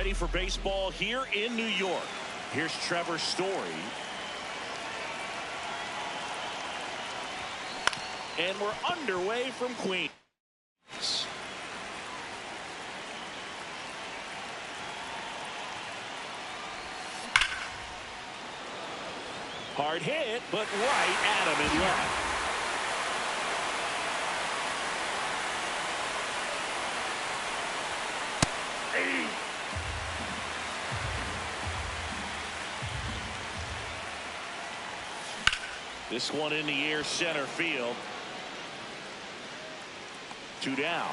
Ready for baseball here in New York. Here's Trevor Story. And we're underway from Queens. Hard hit, but right at him in left. This one in the air, center field. 2 down.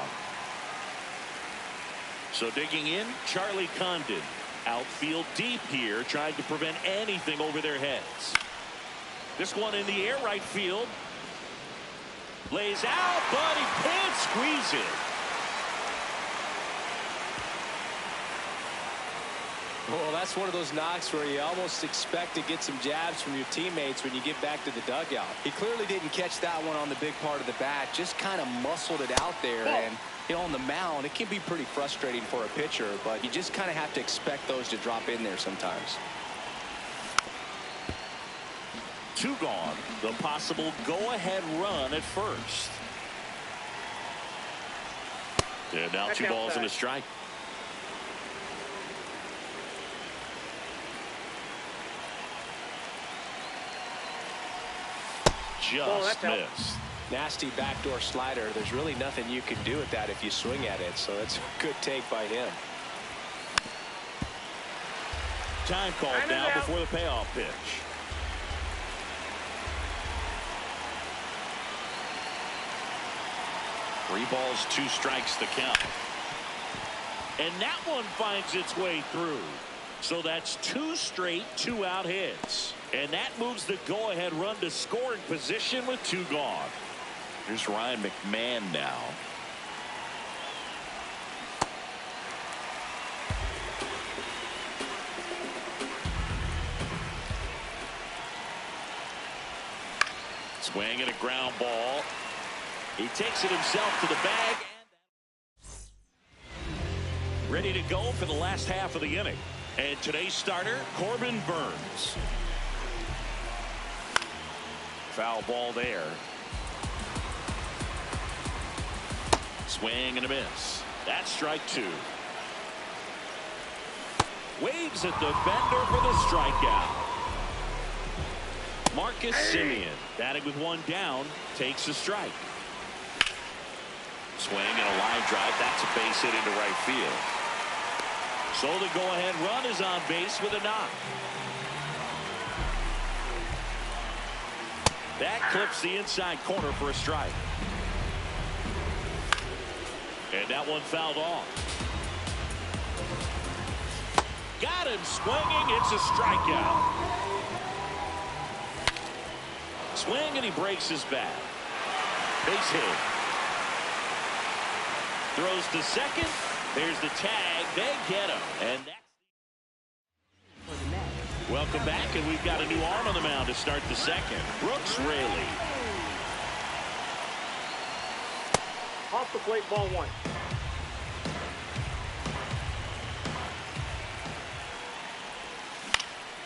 So digging in, Charlie Condon. Outfield deep here, trying to prevent anything over their heads. This one in the air, right field. Lays out, but he can't squeeze it. Well, that's one of those knocks where you almost expect to get some jabs from your teammates when you get back to the dugout. He clearly didn't catch that one on the big part of the bat, just kind of muscled it out there. And, you know, on the mound, it can be pretty frustrating for a pitcher, but you just kind of have to expect those to drop in there sometimes. 2 gone. The possible go-ahead run at first. And now 2 balls and a strike. Just missed. Nasty backdoor slider. There's really nothing you can do with that if you swing at it. So that's a good take by him. Time called now before the payoff pitch. Three balls, 2 strikes to count. And that one finds its way through. So that's 2 straight 2-out hits. And that moves the go-ahead run to scoring position with 2 gone. Here's Ryan McMahon now. Swing and a ground ball. He takes it himself to the bag. Ready to go for the last half of the inning. And today's starter, Corbin Burns. Foul ball there. Swing and a miss. That's strike 2. Waves at the fender for the strikeout. Marcus Semien, batting with 1 down, takes a strike. Swing and a line drive. That's a base hit into right field. So the go-ahead run is on base with a knock. That clips the inside corner for a strike. And that one fouled off. Got him swinging. It's a strikeout. Swing and he breaks his bat. Base hit. Throws to second. There's the tag. They get him. And that's welcome back, and we've got a new arm on the mound to start the second. Brooks Raley. Off the plate, ball 1.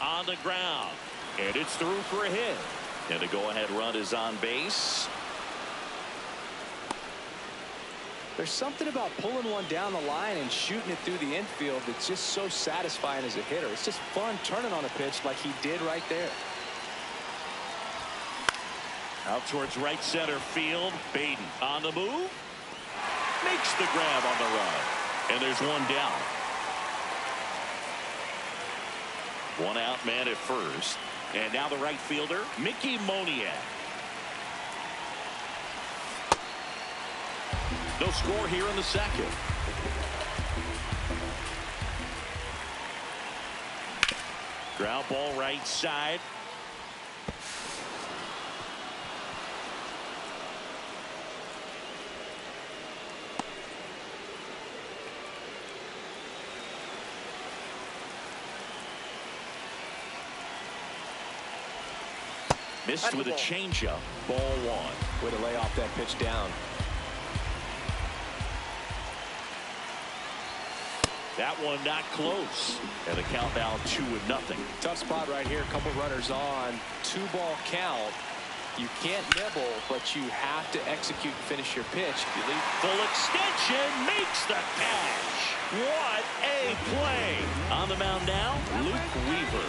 On the ground. And it's through for a hit. And the go-ahead run is on base. There's something about pulling one down the line and shooting it through the infield that's just so satisfying as a hitter. It's just fun turning on a pitch like he did right there. Out towards right center field. Baden on the move. Makes the grab on the run. And there's 1 down. 1 out man at first. And now the right fielder, Mickey Moniak. No score here in the second. Ground ball right side. Missed with a changeup. Ball 1. Way to lay off that pitch down. That one not close. And the count now 2-0. Tough spot right here. A couple runners on. 2-ball count. You can't nibble, but you have to execute and finish your pitch. You leave. Full extension makes the catch. What a play. On the mound now, Luke Weaver.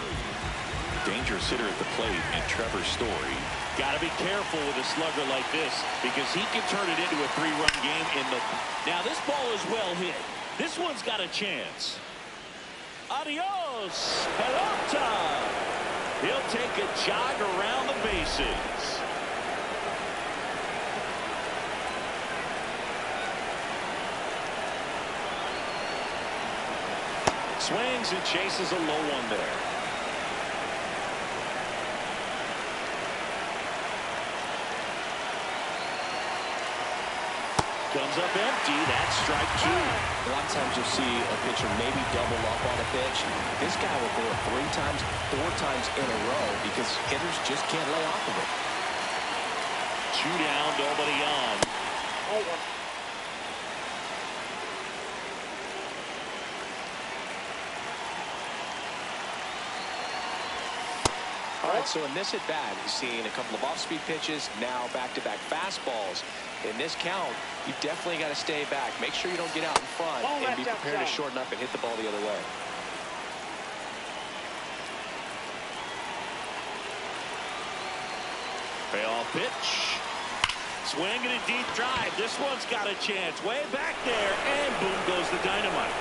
Dangerous hitter at the plate, and Trevor Story. Got to be careful with a slugger like this because he can turn it into a 3-run game in the. Now this ball is well hit. This one's got a chance. Adios, pelota. He'll take a jog around the bases. Swings and chases a low one there. Comes up empty. That's strike 2. A lot of times you'll see a pitcher maybe double up on a pitch. This guy will go 3 times, 4 times in a row because hitters just can't lay off of it. 2 down, nobody on. All right, so in this at-bat, we've seen a couple of off-speed pitches, now back-to-back fastballs. In this count, you definitely got to stay back. Make sure you don't get out in front and be prepared to shorten up and hit the ball the other way. Payoff pitch. Swing and a deep drive. This one's got a chance. Way back there, and boom goes the dynamite.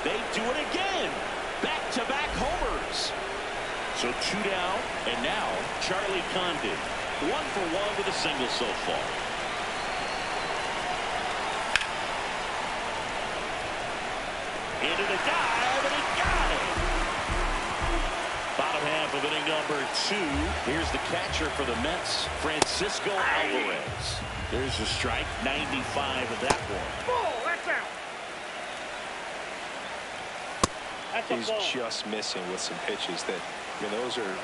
They do it again. Back-to-back homers. So 2 down, and now Charlie Condon. 1 for 1 with a single so far. Into the dive, and he got it. Bottom half of inning number 2. Here's the catcher for the Mets, Francisco Alvarez. There's a strike, 95 of that one. Oh, that's out. He's just missing with some pitches that, I mean,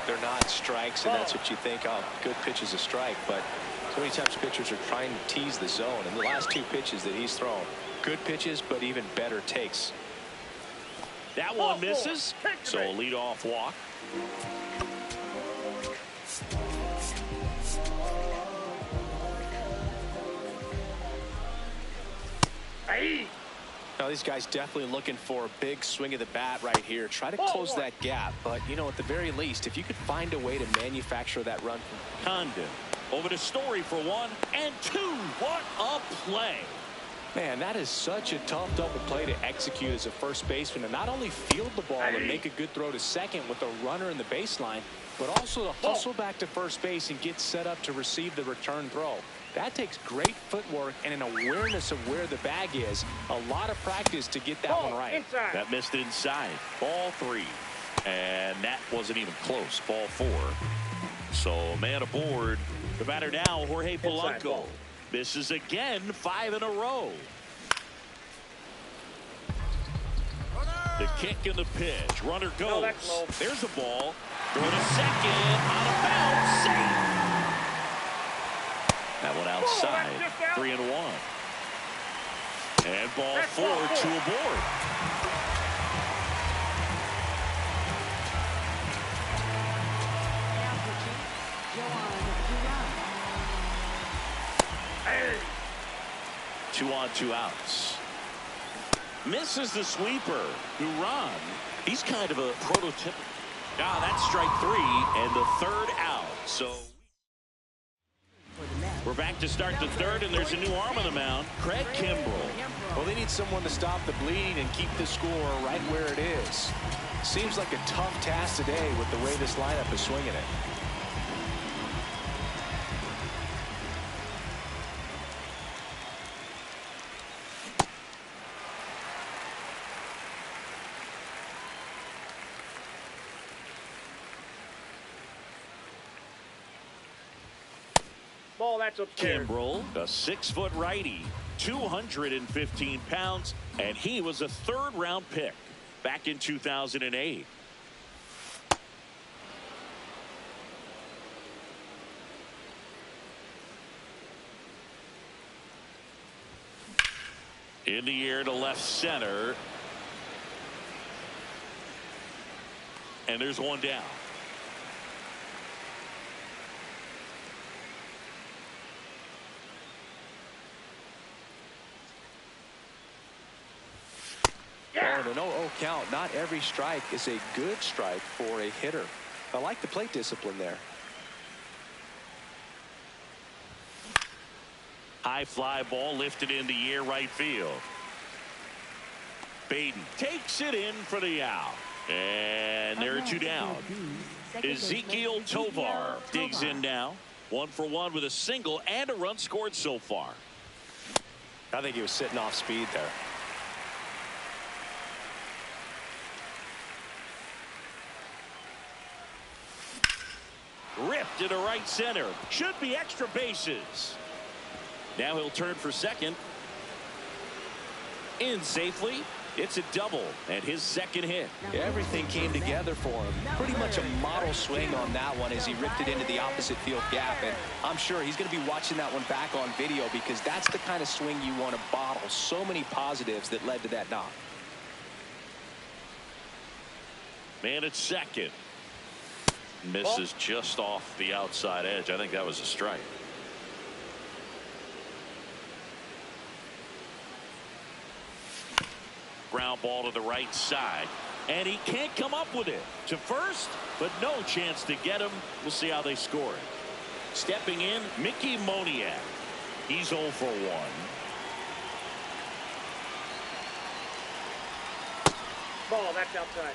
they're not strikes, and that's what you think, oh, good pitch is a strike. But so many times pitchers are trying to tease the zone, and the last 2 pitches that he's thrown, good pitches, but even better takes. That one misses, so a leadoff walk. Now these guys definitely looking for a big swing of the bat right here. Try to close that gap, but you know, at the very least, if you could find a way to manufacture that run. Condon over to Story for 1 and 2. What a play. Man, that is such a tough double play to execute as a first baseman, and not only field the ball and make a good throw to second with a runner in the baseline, but also to hustle back to first base and get set up to receive the return throw. That takes great footwork and an awareness of where the bag is. A lot of practice to get that one right. That missed inside. Ball 3. And that wasn't even close. Ball 4. So man aboard. The batter now, Jorge Polanco. Misses again, 5 in a row. The kick and the pitch. Runner goes. There's a ball. Throw to second. Out of bounds. Safe. That one outside. 3 and 1. And ball 4, 2 aboard. Two on, 2 outs. Misses the sweeper. Duran. He's kind of a prototypical. Ah, that's strike 3 and the 3rd out. So we're back to start the 3rd, and there's a new arm on the mound, Craig Kimbrell. Well, they need someone to stop the bleeding and keep the score right where it is. Seems like a tough task today with the way this lineup is swinging it. Ball, that's upstairs. Kimbrell, a 6-foot righty, 215 pounds, and he was a 3rd-round pick back in 2008. In the air to left center. And there's one down. Oh, the 0-0 count. Not every strike is a good strike for a hitter. I like the plate discipline there. High fly ball lifted in the air right field. Baden takes it in for the out. And there are two down. Ezekiel Tovar digs in now. 1 for 1 with a single and a run scored so far. I think he was sitting off speed there. Ripped to the right center. Should be extra bases. Now he'll turn for second. In safely. It's a double and his second hit. Everything came together for him. Pretty much a model swing on that one as he ripped it into the opposite field gap. And I'm sure he's going to be watching that one back on video because that's the kind of swing you want to bottle. So many positives that led to that knock. Man at second. Misses just off the outside edge. I think that was a strike. Ground ball to the right side. And he can't come up with it. To first, but no chance to get him. We'll see how they score it. Stepping in, Mickey Moniak. He's 0 for 1. Ball, that's outside.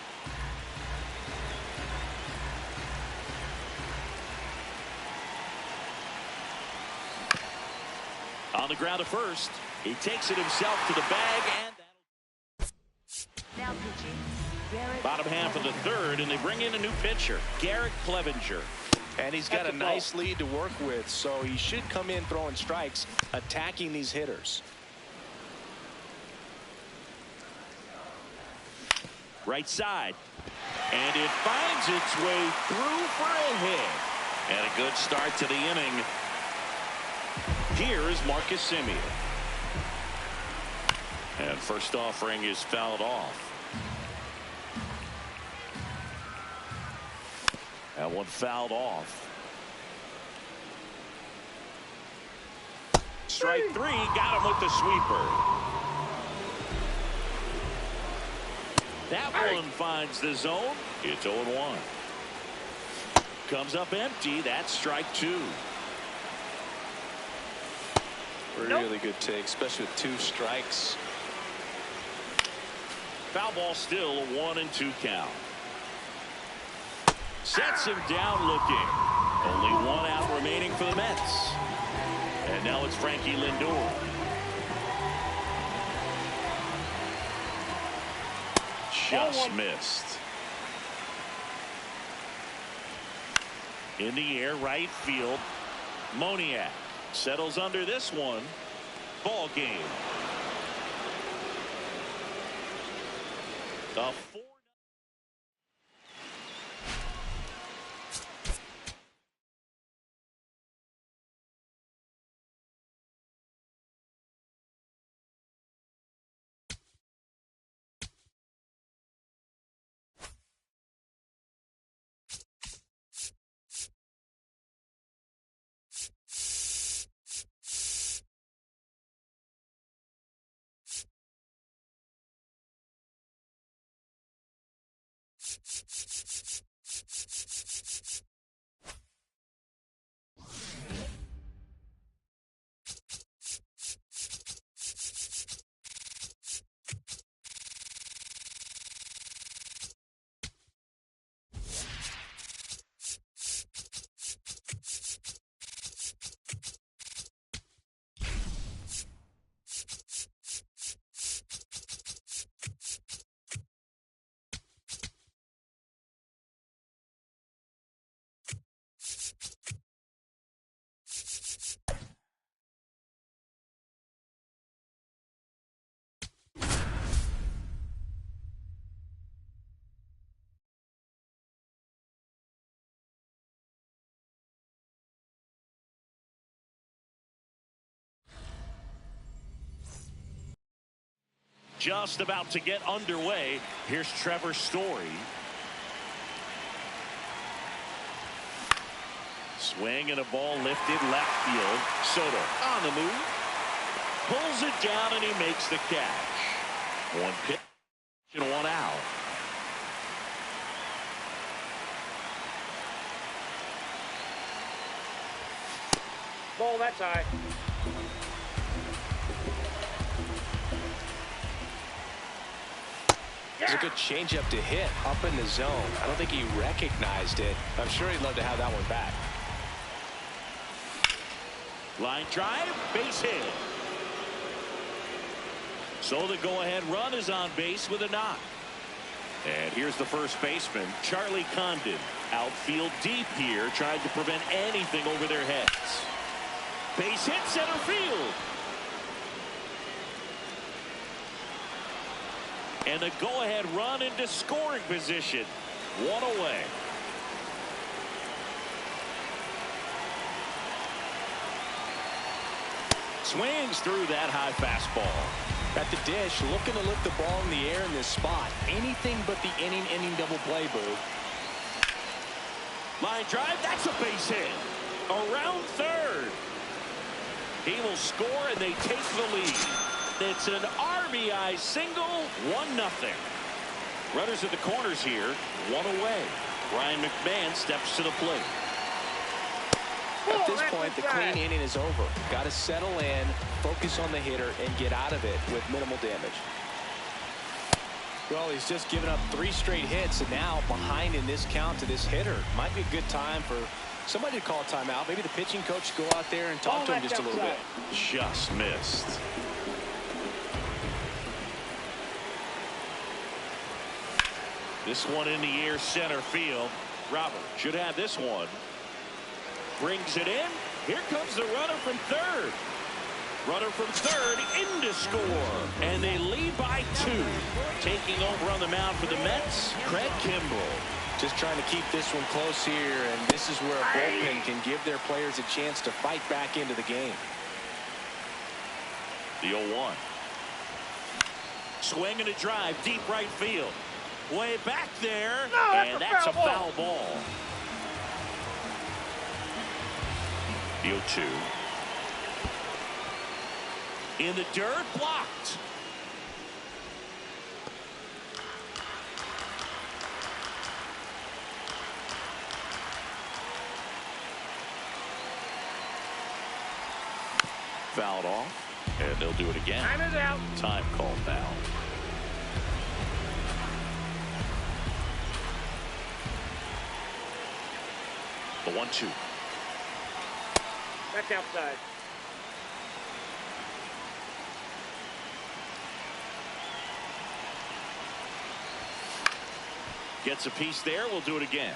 On the ground to first. He takes it himself to the bag, and bottom half of the third, and they bring in a new pitcher, Garrett Clevenger. And he's got a nice lead to work with, so he should come in throwing strikes, attacking these hitters. Right side. And it finds its way through for a hit. And a good start to the inning. Here is Marcus Semien. And first offering is fouled off. That one fouled off. Strike 3, got him with the sweeper. That one finds the zone. It's 0-1. Comes up empty. That's strike 2. Really good take, especially with 2 strikes. Foul ball still, a 1-2 count. Sets him down looking. Only 1 out remaining for the Mets. And now it's Frankie Lindor. Just missed. In the air, right field. Moniak settles under this one. Ball game. A 4 just about to get underway. Here's Trevor's story. Swing and a ball lifted left field. Soto on the move. Pulls it down and he makes the catch. One pitch and one out. Ball, that's high. It's a good changeup to hit up in the zone. I don't think he recognized it. I'm sure he'd love to have that one back. Line drive, base hit. So the go-ahead run is on base with a knock. And here's the first baseman, Charlie Condon. Outfield deep here, trying to prevent anything over their heads. Base hit center field. And the go-ahead run into scoring position. One away. Swings through that high fastball. At the dish, looking to lift the ball in the air in this spot. Anything but the inning double play, Boo. Line drive, that's a base hit. Around third. He will score and they take the lead. It's an RBI single, 1-0. Runners at the corners here, one away. Ryan McMahon steps to the plate. At this point, the clean inning is over. Got to settle in, focus on the hitter, and get out of it with minimal damage. Well, he's just given up 3 straight hits, and now behind in this count to this hitter. Might be a good time for somebody to call a timeout. Maybe the pitching coach go out there and talk to him just a little bit. Just missed. This one in the air, center field. Robert should have this one. Brings it in. Here comes the runner from third. Runner from third in to score. And they lead by 2. Taking over on the mound for the Mets, Craig Kimbrell. Just trying to keep this one close here, and this is where a bullpen can give their players a chance to fight back into the game. The 0-1. Swing and a drive, deep right field. Way back there, and that's a foul ball. The 0-2. In the dirt, blocked. Fouled off, and they'll do it again. Time is out. Time called now. The 1-2. That's outside. Gets a piece there. We'll do it again.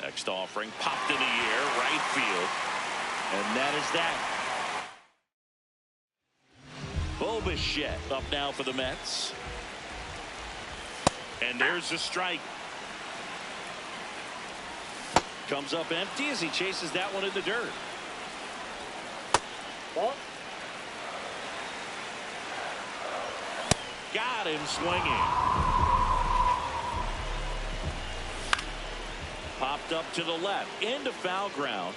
Next offering popped in the air, right field. And that is that. Bo Bichette up now for the Mets. And there's the strike. Comes up empty as he chases that one in the dirt. Ball. Got him swinging. Popped up to the left into foul ground.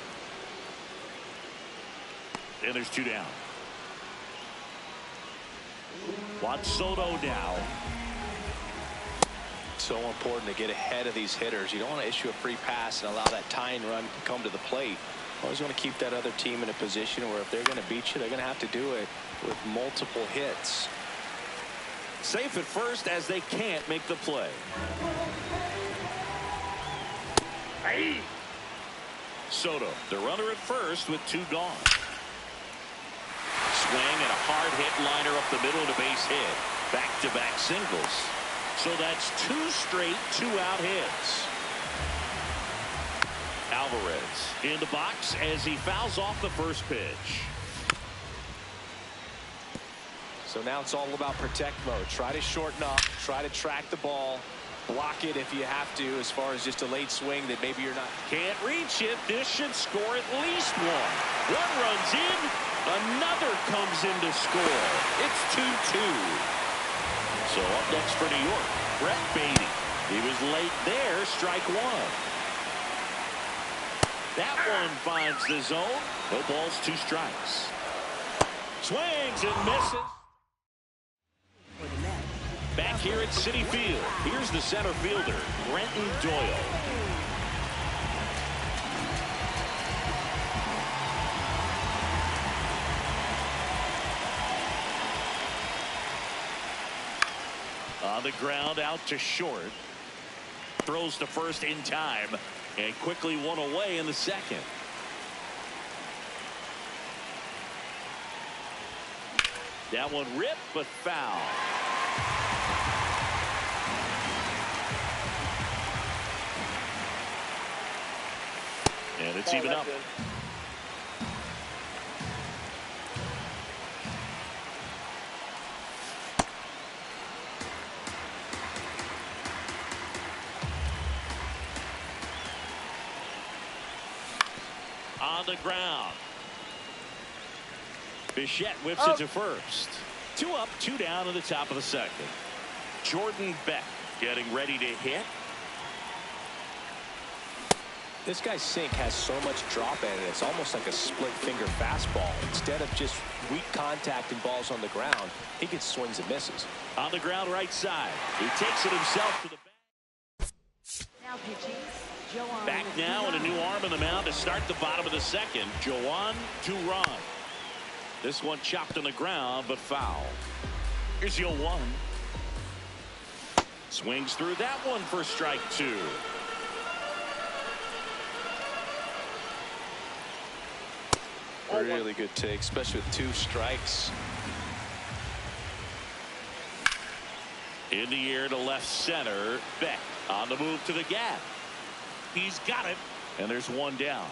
And there's 2 down. Watch Soto now. So important to get ahead of these hitters. You don't want to issue a free pass and allow that tying run to come to the plate. Always want to keep that other team in a position where if they're going to beat you, they're going to have to do it with multiple hits. Safe at first as they can't make the play. Aye. Soto, the runner at first with 2 gone. Swing and a hard hit liner up the middle and a base hit. Back-to-back singles. So that's 2 straight 2-out hits. Alvarez in the box as he fouls off the first pitch. So now it's all about protect mode. Try to shorten up, try to track the ball, block it if you have to, as far as just a late swing that maybe you're not. Can't reach it. This should score at least one. One runs in. Another comes in to score. It's 2-2. So up next for New York, Brett Beatty. He was late there. Strike one. That one finds the zone. No balls, 2 strikes. Swings and misses. Back here at Citi Field, here's the center fielder, Brenton Doyle. On the ground, out to short. Throws to first in time, and quickly one away in the second. That one ripped, but foul. And it's even up. On the ground. Bichette whips it to first. 2 up, 2 down in the top of the second. Jordan Beck getting ready to hit. This guy's sink has so much drop in it. It's almost like a split finger fastball. Instead of just weak contact and balls on the ground, he gets swings and misses. On the ground right side. He takes it himself to the back. Now pitching. Joan Back now and a new arm in the mound to start the bottom of the second. Joan Duran. This one chopped on the ground, but foul. Here's 0-1. Swings through that one for strike 2. Really good take, especially with 2 strikes. In the air to left center. Beck on the move to the gap. He's got it, and there's 1 down.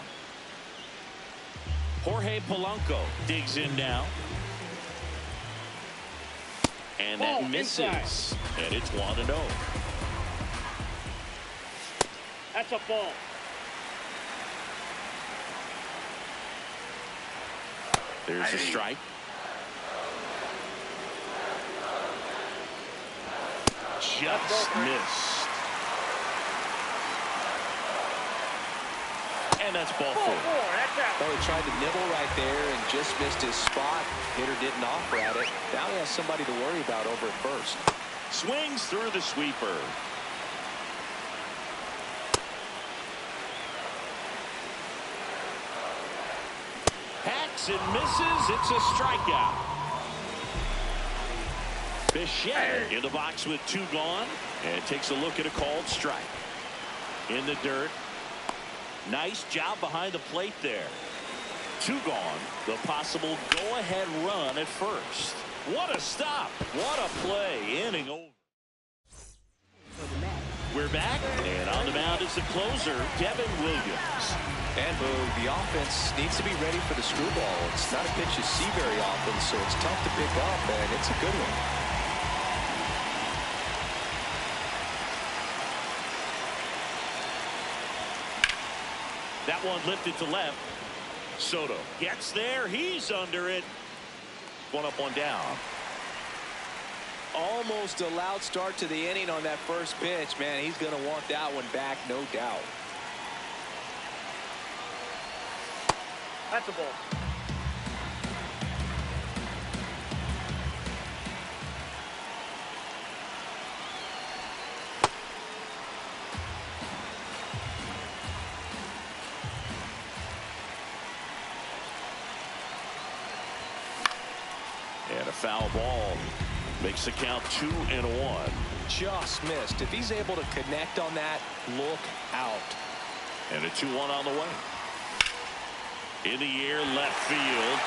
Jorge Polanco digs in now. And that misses. Inside. And it's 1-0. That's a ball. There's a strike. Just missed. And that's ball 4. That's out. Well, he tried to nibble right there and just missed his spot. Hitter didn't offer at it. Now he has somebody to worry about over at first. Swings through the sweeper. Hacks and misses. It's a strikeout. Bichette in the box with 2 gone, and takes a look at a called strike. In the dirt. Nice job behind the plate there. 2 gone. The possible go-ahead run at first. What a stop. What a play. Inning over. We're back, and on the mound is the closer, Devin Williams. And the offense needs to be ready for the screwball. It's not a pitch you see very often, so it's tough to pick up, and it's a good one. That one lifted to left. Soto gets there. He's under it. 1 up, 1 down. Almost a loud start to the inning on that first pitch. Man, he's going to want that one back, no doubt. That's a ball. And a foul ball makes the count 2-1. Just missed. If he's able to connect on that, look out. And a 2-1 on the way. In the air, left field.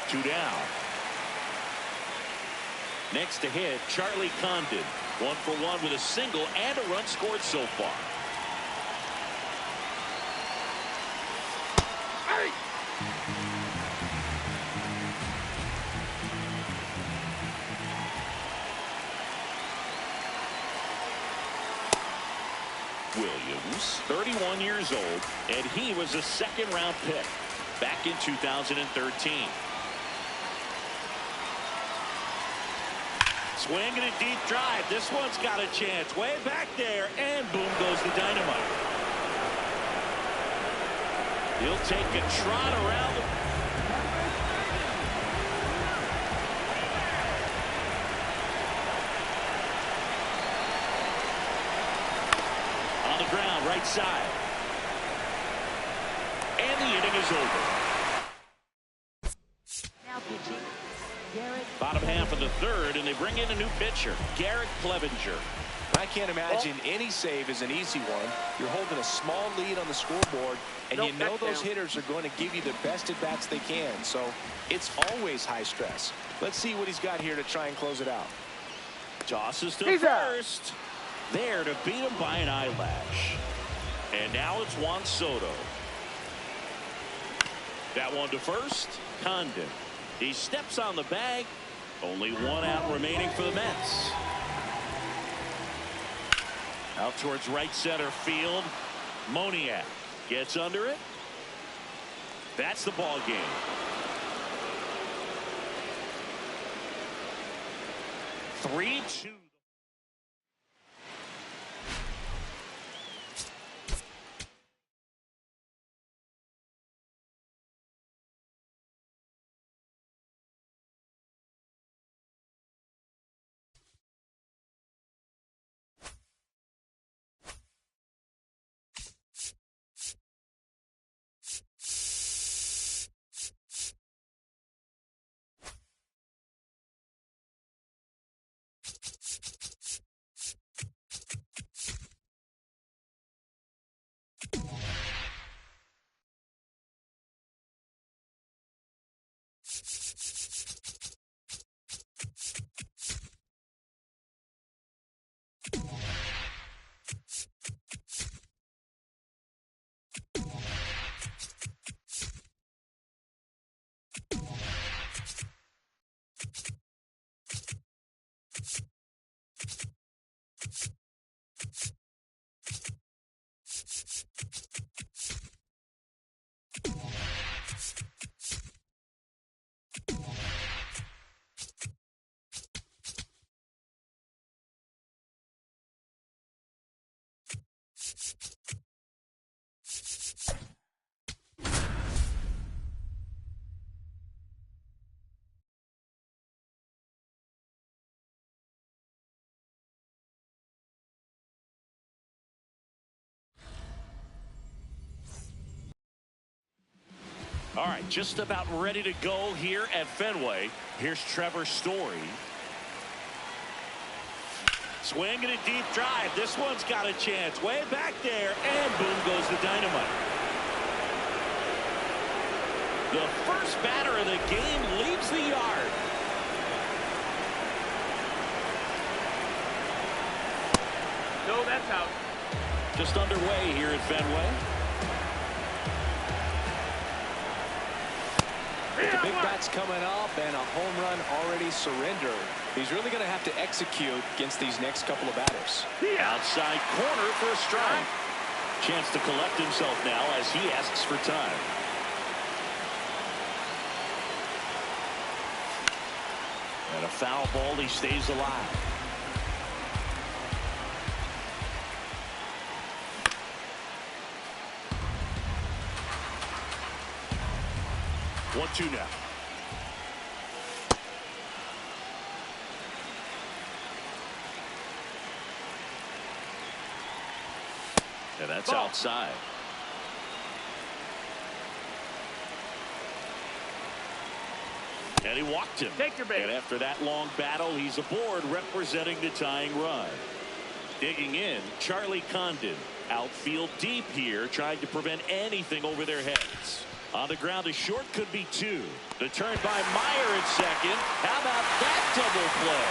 2 down. Next to hit, Charlie Condon. 1 for 1 with a single and a run scored so far. years old, and he was a second-round pick back in 2013. Swing and a deep drive. This one's got a chance. Way back there, and boom goes the dynamite. He'll take a trot around the... On the ground, right side. And the inning is over. Now pitching, Garrett. Bottom half of the third, and they bring in a new pitcher, Garrett Clevenger. I can't imagine any save is an easy one. You're holding a small lead on the scoreboard, and you know those hitters are going to give you the best at-bats they can. So it's always high stress. Let's see what he's got here to try and close it out. Tosses to first. There to beat him by an eyelash. And now it's Juan Soto. That one to first. Condon. He steps on the bag. Only one out remaining for the Mets. Out towards right center field. Moniak gets under it. That's the ball game. 3-2. All right, just about ready to go here at Fenway. Here's Trevor Story. Swing and a deep drive. This one's got a chance. Way back there, and boom goes the dynamite. The first batter of the game leaves the yard. No, that's out. Just underway here at Fenway. The big bat's coming up, and a home run already surrendered. He's really going to have to execute against these next couple of batters. Outside corner for a strike. Chance to collect himself now as he asks for time. And a foul ball. He stays alive. One, two now. And that's outside. And he walked him. Take your bait. And after that long battle, he's aboard representing the tying run. Digging in, Charlie Condon. Outfield deep here, trying to prevent anything over their heads. On the ground, a short could be two. The turn by Meyer at second. How about that double play?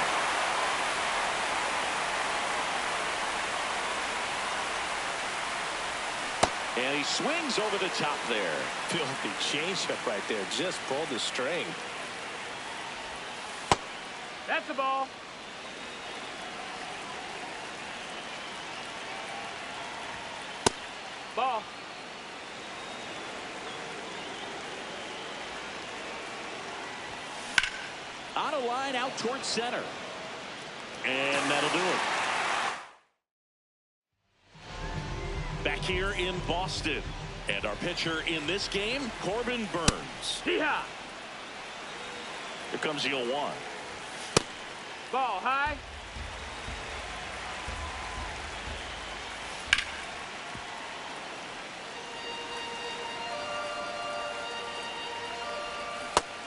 And he swings over the top there. Filthy changeup right there. Just pulled the string. That's the ball. Ball. On a line out towards center. And that'll do it. Back here in Boston. And our pitcher in this game, Corbin Burns. Hee-haw. Here comes the 0-1. Ball high.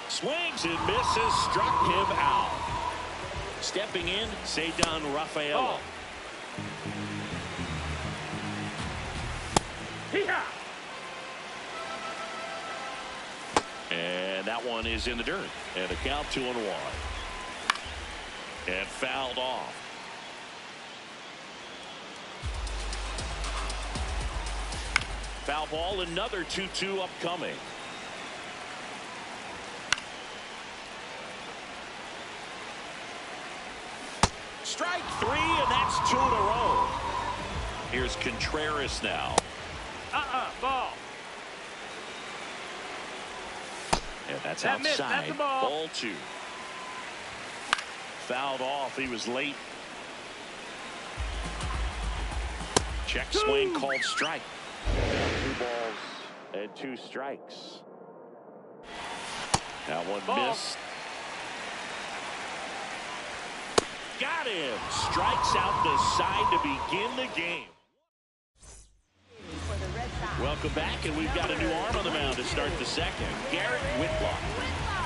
Swings and misses, struck him out. Stepping in, Cedar Rafael. Hee-haw. And that one is in the dirt. And a count 2-1. And fouled off. Foul ball, another 2-2 upcoming. Strike 3, and that's 2 in a row. Here's Contreras now. Ball. And that's That missed. outside. That's the ball. Ball 2. Fouled off. He was late. Check swing called strike. 2 balls and 2 strikes. That one Ball. missed. Got him. Strikes out the side to begin the game. For the Red Sox. Welcome back, and we've got a new arm on the mound to start the second. Garrett Whitlock.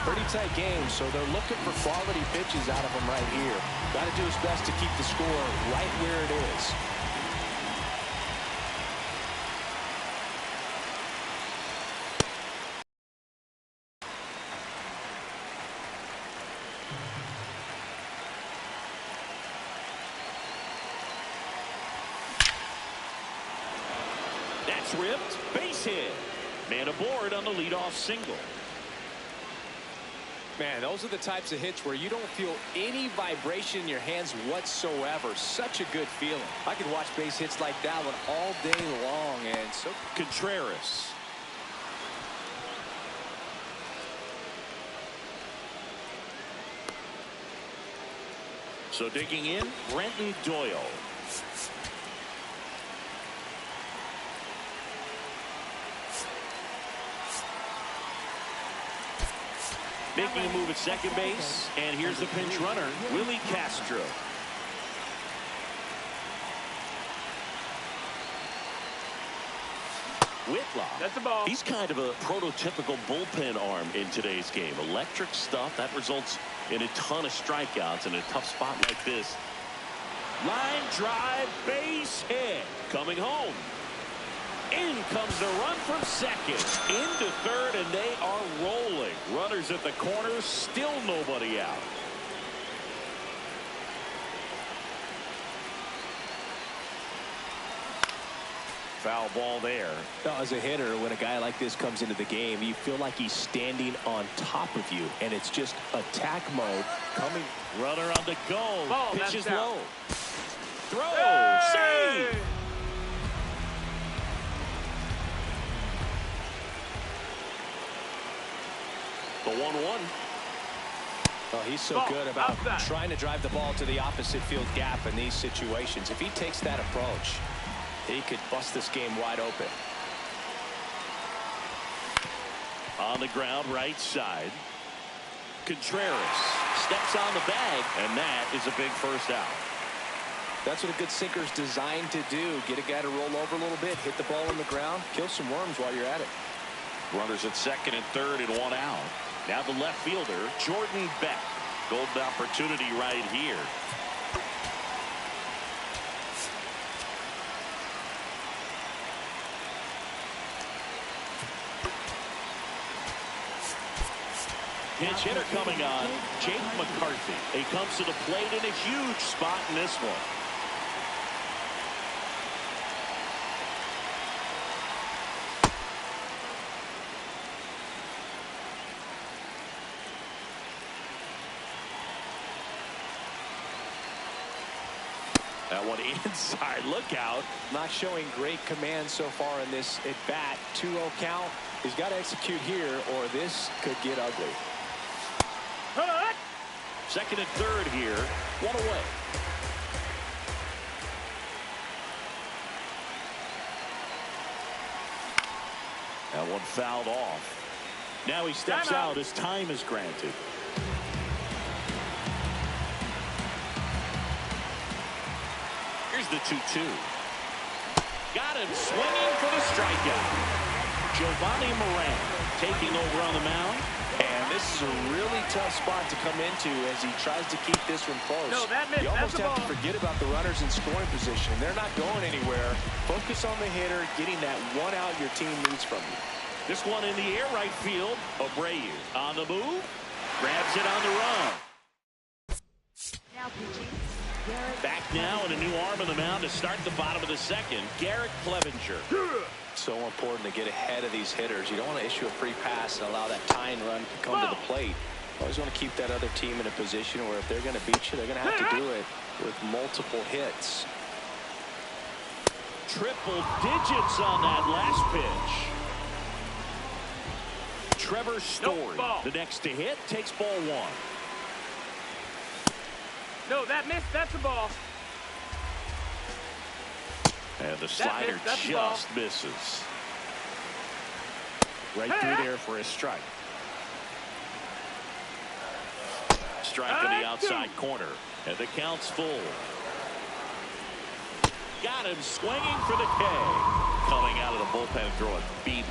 Pretty tight game, so they're looking for quality pitches out of him right here. Got to do his best to keep the score right where it is. That's ripped. Base hit. Man aboard on the leadoff single. Man, those are the types of hits where you don't feel any vibration in your hands whatsoever. Such a good feeling. I could watch base hits like that one all day long. And so Contreras. So digging in, Brenton Doyle. Making a move at second base, and here's the pinch runner, Willie Castro. Whitlock. That's the ball. He's kind of a prototypical bullpen arm in today's game. Electric stuff that results in a ton of strikeouts in a tough spot like this. Line drive, base hit. Coming home. In comes the run from second. Into third, and they are rolling. Runners at the corners, still nobody out. Foul ball there. as a hitter, when a guy like this comes into the game, you feel like he's standing on top of you, and it's just attack mode coming. Runner on the go. Ball, pitches that's low. Throw. Hey! Save. The 1-1. Oh, he's so Ball, good about outside. trying to drive the ball to the opposite field gap in these situations. If he takes that approach, he could bust this game wide open. On the ground, right side. Contreras steps on the bag, and that is a big first out. That's what a good sinker's designed to do. Get a guy to roll over a little bit, hit the ball on the ground, kill some worms while you're at it. Runners at second and third and one out. Now the left fielder, Jordan Beck. Golden opportunity right here. Pinch hitter coming on, Jake McCarthy. He comes to the plate in a huge spot in this one. That one inside. Look out. Not showing great command so far in this at bat. 2-0 count. He's got to execute here, or this could get ugly. Hut! Second and third here. One away. That one fouled off. Now he steps out as time is granted. Here's the 2-2. Got him swinging for the strikeout. Giovanni Moran taking over on the mound. And this is a really tough spot to come into as he tries to keep this one close. No, that missed. You almost That's have the to ball. forget about the runners in scoring position. They're not going anywhere. Focus on the hitter, getting that one out your team needs from you. This one in the air, right field. Abreu on the move. Grabs it on the run. Now pitching, Garrett. Back now and a new arm on the mound to start the bottom of the second. Garrett Clevenger. So important to get ahead of these hitters. You don't want to issue a free pass and allow that tying run to come to the plate. You always want to keep that other team in a position where if they're going to beat you, they're going to have to do it with multiple hits. Triple digits on that last pitch. Trevor Story, the next to hit, takes ball one. No, that missed. That's a ball. And the slider just misses. Right through there for a strike. Strike in the outside corner. And the count's full. Got him swinging for the K. Coming out of the bullpen throwing beats.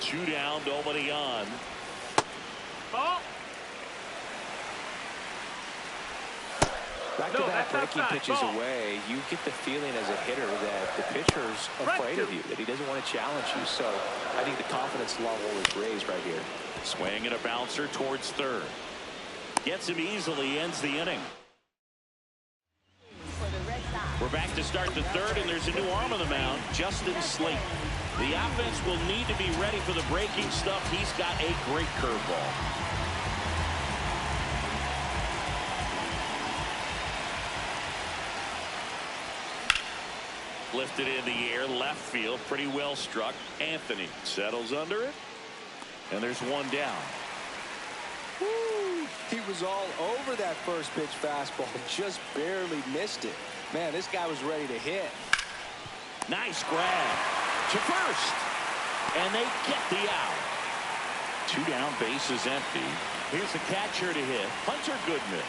2 down, nobody on. Ball. Back-to-back breaking pitches away, you get the feeling as a hitter that the pitcher's afraid of you, that he doesn't want to challenge you. So I think the confidence level is raised right here. Swing and a bouncer towards third. Gets him easily, ends the inning. For the Red Sox. We're back to start the third, and there's a new arm on the mound, Justin Slate. The offense will need to be ready for the breaking stuff. He's got a great curveball. Lifted in the air, left field, pretty well struck. Anthony settles under it, and there's one down. Woo! He was all over that first pitch fastball, just barely missed it. Man, this guy was ready to hit. Nice grab to first, and they get the out. 2 down, bases empty. Here's the catcher to hit, Hunter Goodman.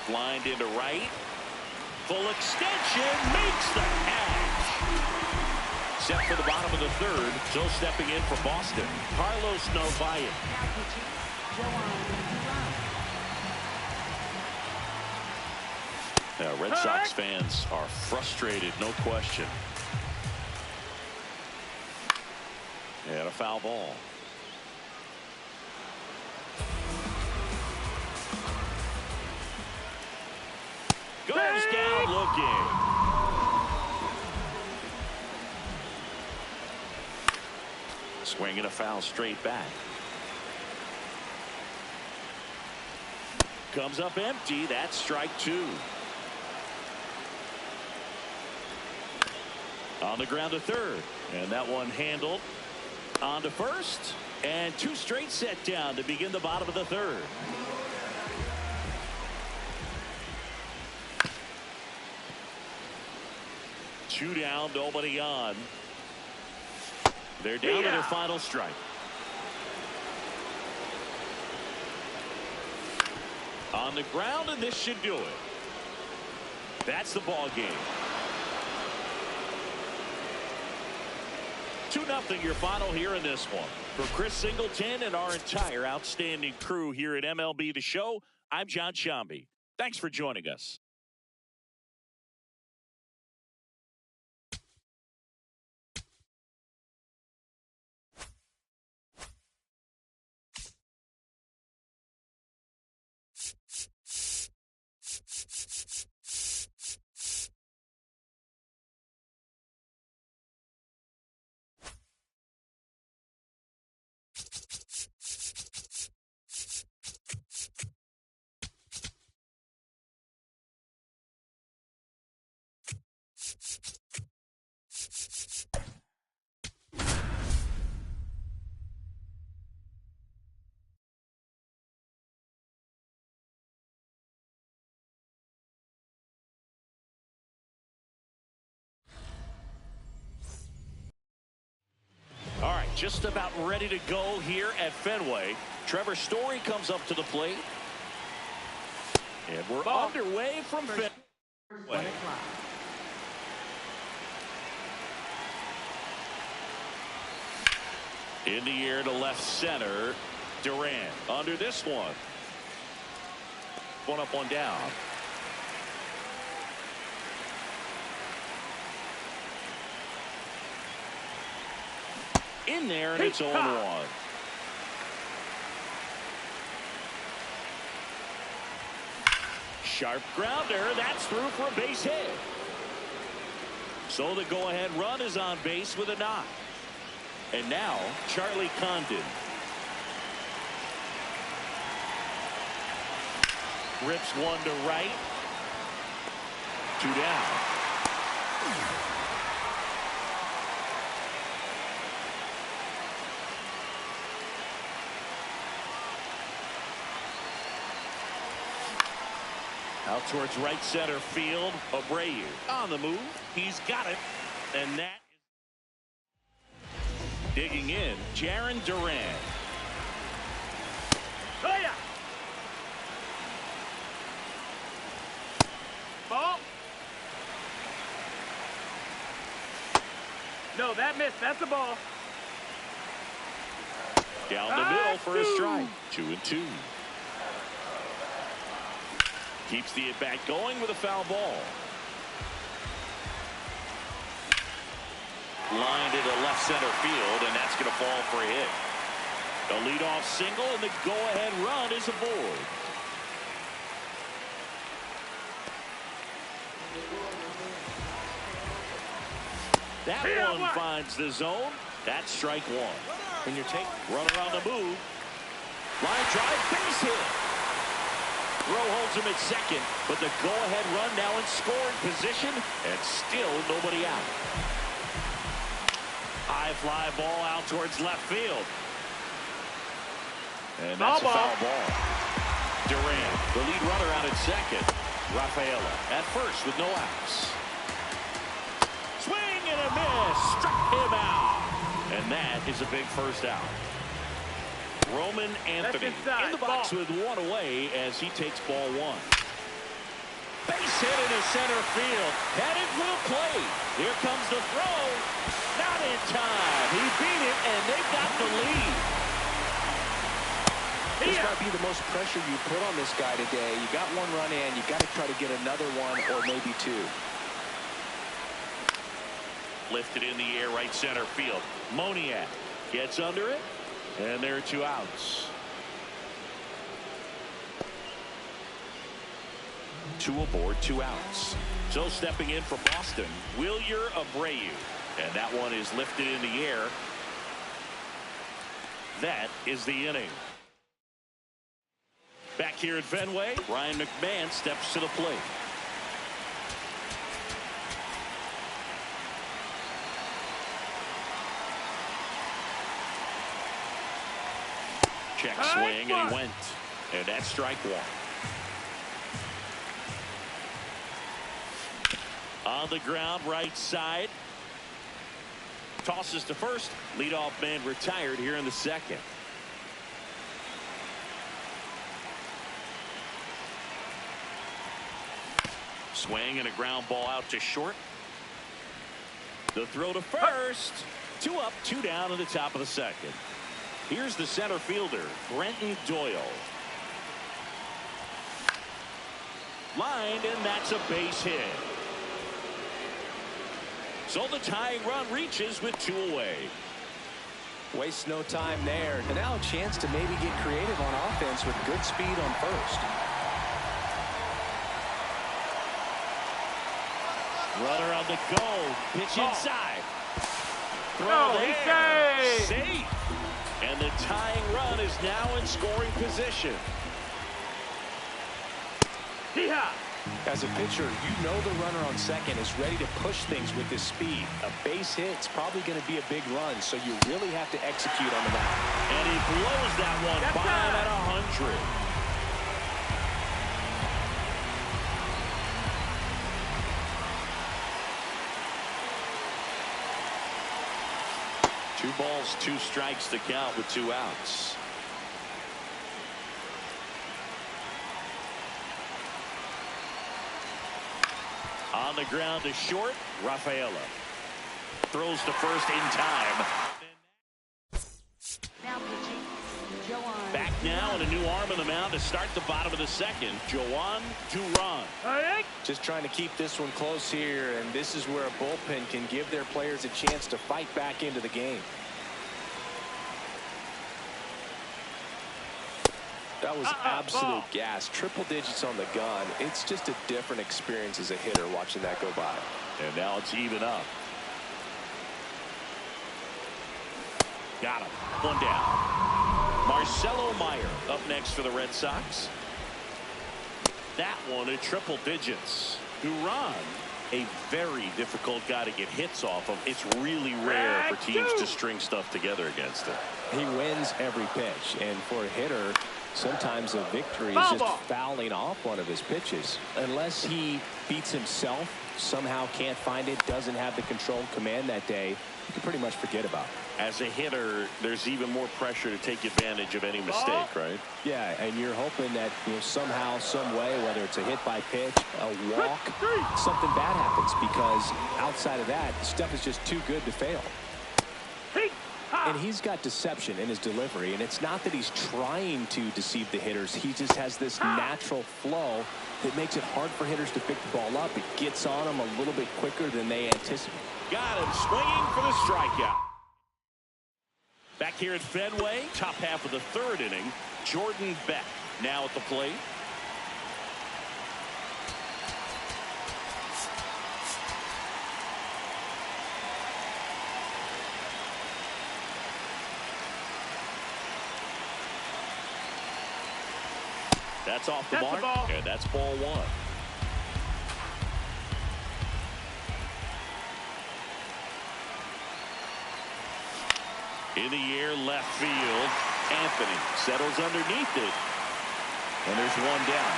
Blind into right. Full extension, makes the catch. Set for the bottom of the third. So stepping in for Boston, Carlos Narvaez. Now pitching, Joan Duran. Red Sox fans are frustrated, no question. And a foul ball. Goes down looking. Swinging a foul straight back. Comes up empty. That's strike 2. On the ground to third. And that one handled. On to first. And 2 straight set down to begin the bottom of the third. Two down, nobody on. They're down to their final strike. On the ground, and this should do it. That's the ball game. 2-0 your final here in this one. For Chris Singleton and our entire outstanding crew here at MLB The Show, I'm John Shambi. Thanks for joining us. just about ready to go here at Fenway. Trevor Story comes up to the plate. And we're underway from Fenway. In the air to left center. Durant under this one. One up, one down. In there, and it's 0-1. Sharp grounder. That's through for a base hit. So the go-ahead run is on base with a knock. And now, Charlie Condon. Rips one to right. 2 down. Out towards right center field. Abreu on the move. He's got it. And that is digging in. Jarren Duran. Oh, yeah. Ball. No, that missed. That's the ball. Down the middle for a strike. 2-2. Keeps the at-bat going with a foul ball. Lined into left center field, and that's going to fall for a hit. A leadoff single, and the go-ahead run is aboard. That one finds the zone. That's strike one. And you're taking runner on the move. Line drive, base hit. Rowe holds him at second, but the go-ahead run now in scoring position, and still nobody out. High fly ball out towards left field. And that's a foul ball. Durant, the lead runner out at second. Rafaela at first with no outs. Swing and a miss. Struck him out. And that is a big first out. Roman Anthony in the box with one away as he takes ball one. Base hit into center field. Headed for the plate. Here comes the throw. Not in time. He beat it, and they've got the lead. This might be the most pressure you put on this guy today. You got one run in. You got to try to get another one or maybe two. Lifted in the air, right center field. Moniak gets under it, and there are 2 outs. 2 aboard, 2 outs. So stepping in for Boston, Wilyer Abreu. And that one is lifted in the air. That is the inning. Back here at Fenway, Ryan McMahon steps to the plate. Check swing, and he went. And that's strike one. On the ground, right side. Tosses to first. Leadoff man retired here in the second. Swing and a ground ball out to short. The throw to first. 2 up, 2 down in the top of the second. Here's the center fielder, Brenton Doyle. Lined, and that's a base hit. So the tying run reaches with 2 away. Waste no time there. And now a chance to maybe get creative on offense with good speed on first. Runner on the go. Pitch inside. Throw there. Safe. And the tying run is now in scoring position. As a pitcher, you know the runner on second is ready to push things with his speed. A base hit's probably going to be a big run, so you really have to execute on the mound. And he blows that one by at 100. 2 balls, 2 strikes to count with 2 outs. On the ground to short, Rafaela throws to first in time. Now pitching, Joan. Back now and a new arm on the mound to start the bottom of the second. Joan Duran. Just trying to keep this one close here, and this is where a bullpen can give their players a chance to fight back into the game. That was absolute gas. Triple digits on the gun. It's just a different experience as a hitter watching that go by. And now it's even up. Got him. 1 down. Marcelo Meyer up next for the Red Sox. That one at triple digits. Duran, a very difficult guy to get hits off of. It's really rare for teams to string stuff together against him. He wins every pitch, and for a hitter, sometimes a victory is just fouling off one of his pitches. Unless he beats himself, somehow can't find it, doesn't have the control and command that day, you can pretty much forget about it. As a hitter, there's even more pressure to take advantage of any mistake, right? Yeah, and you're hoping that, you know, somehow, some way, whether it's a hit by pitch, a walk, something bad happens, because outside of that, stuff is just too good to fail. And he's got deception in his delivery, and it's not that he's trying to deceive the hitters. He just has this natural flow that makes it hard for hitters to pick the ball up. It gets on them a little bit quicker than they anticipate. Got him swinging for the strikeout. Back here at Fenway, top half of the 3rd inning, Jordan Beck now at the plate. That's off the mark, and that's ball 1. In the air, left field. Anthony settles underneath it, and there's 1 down.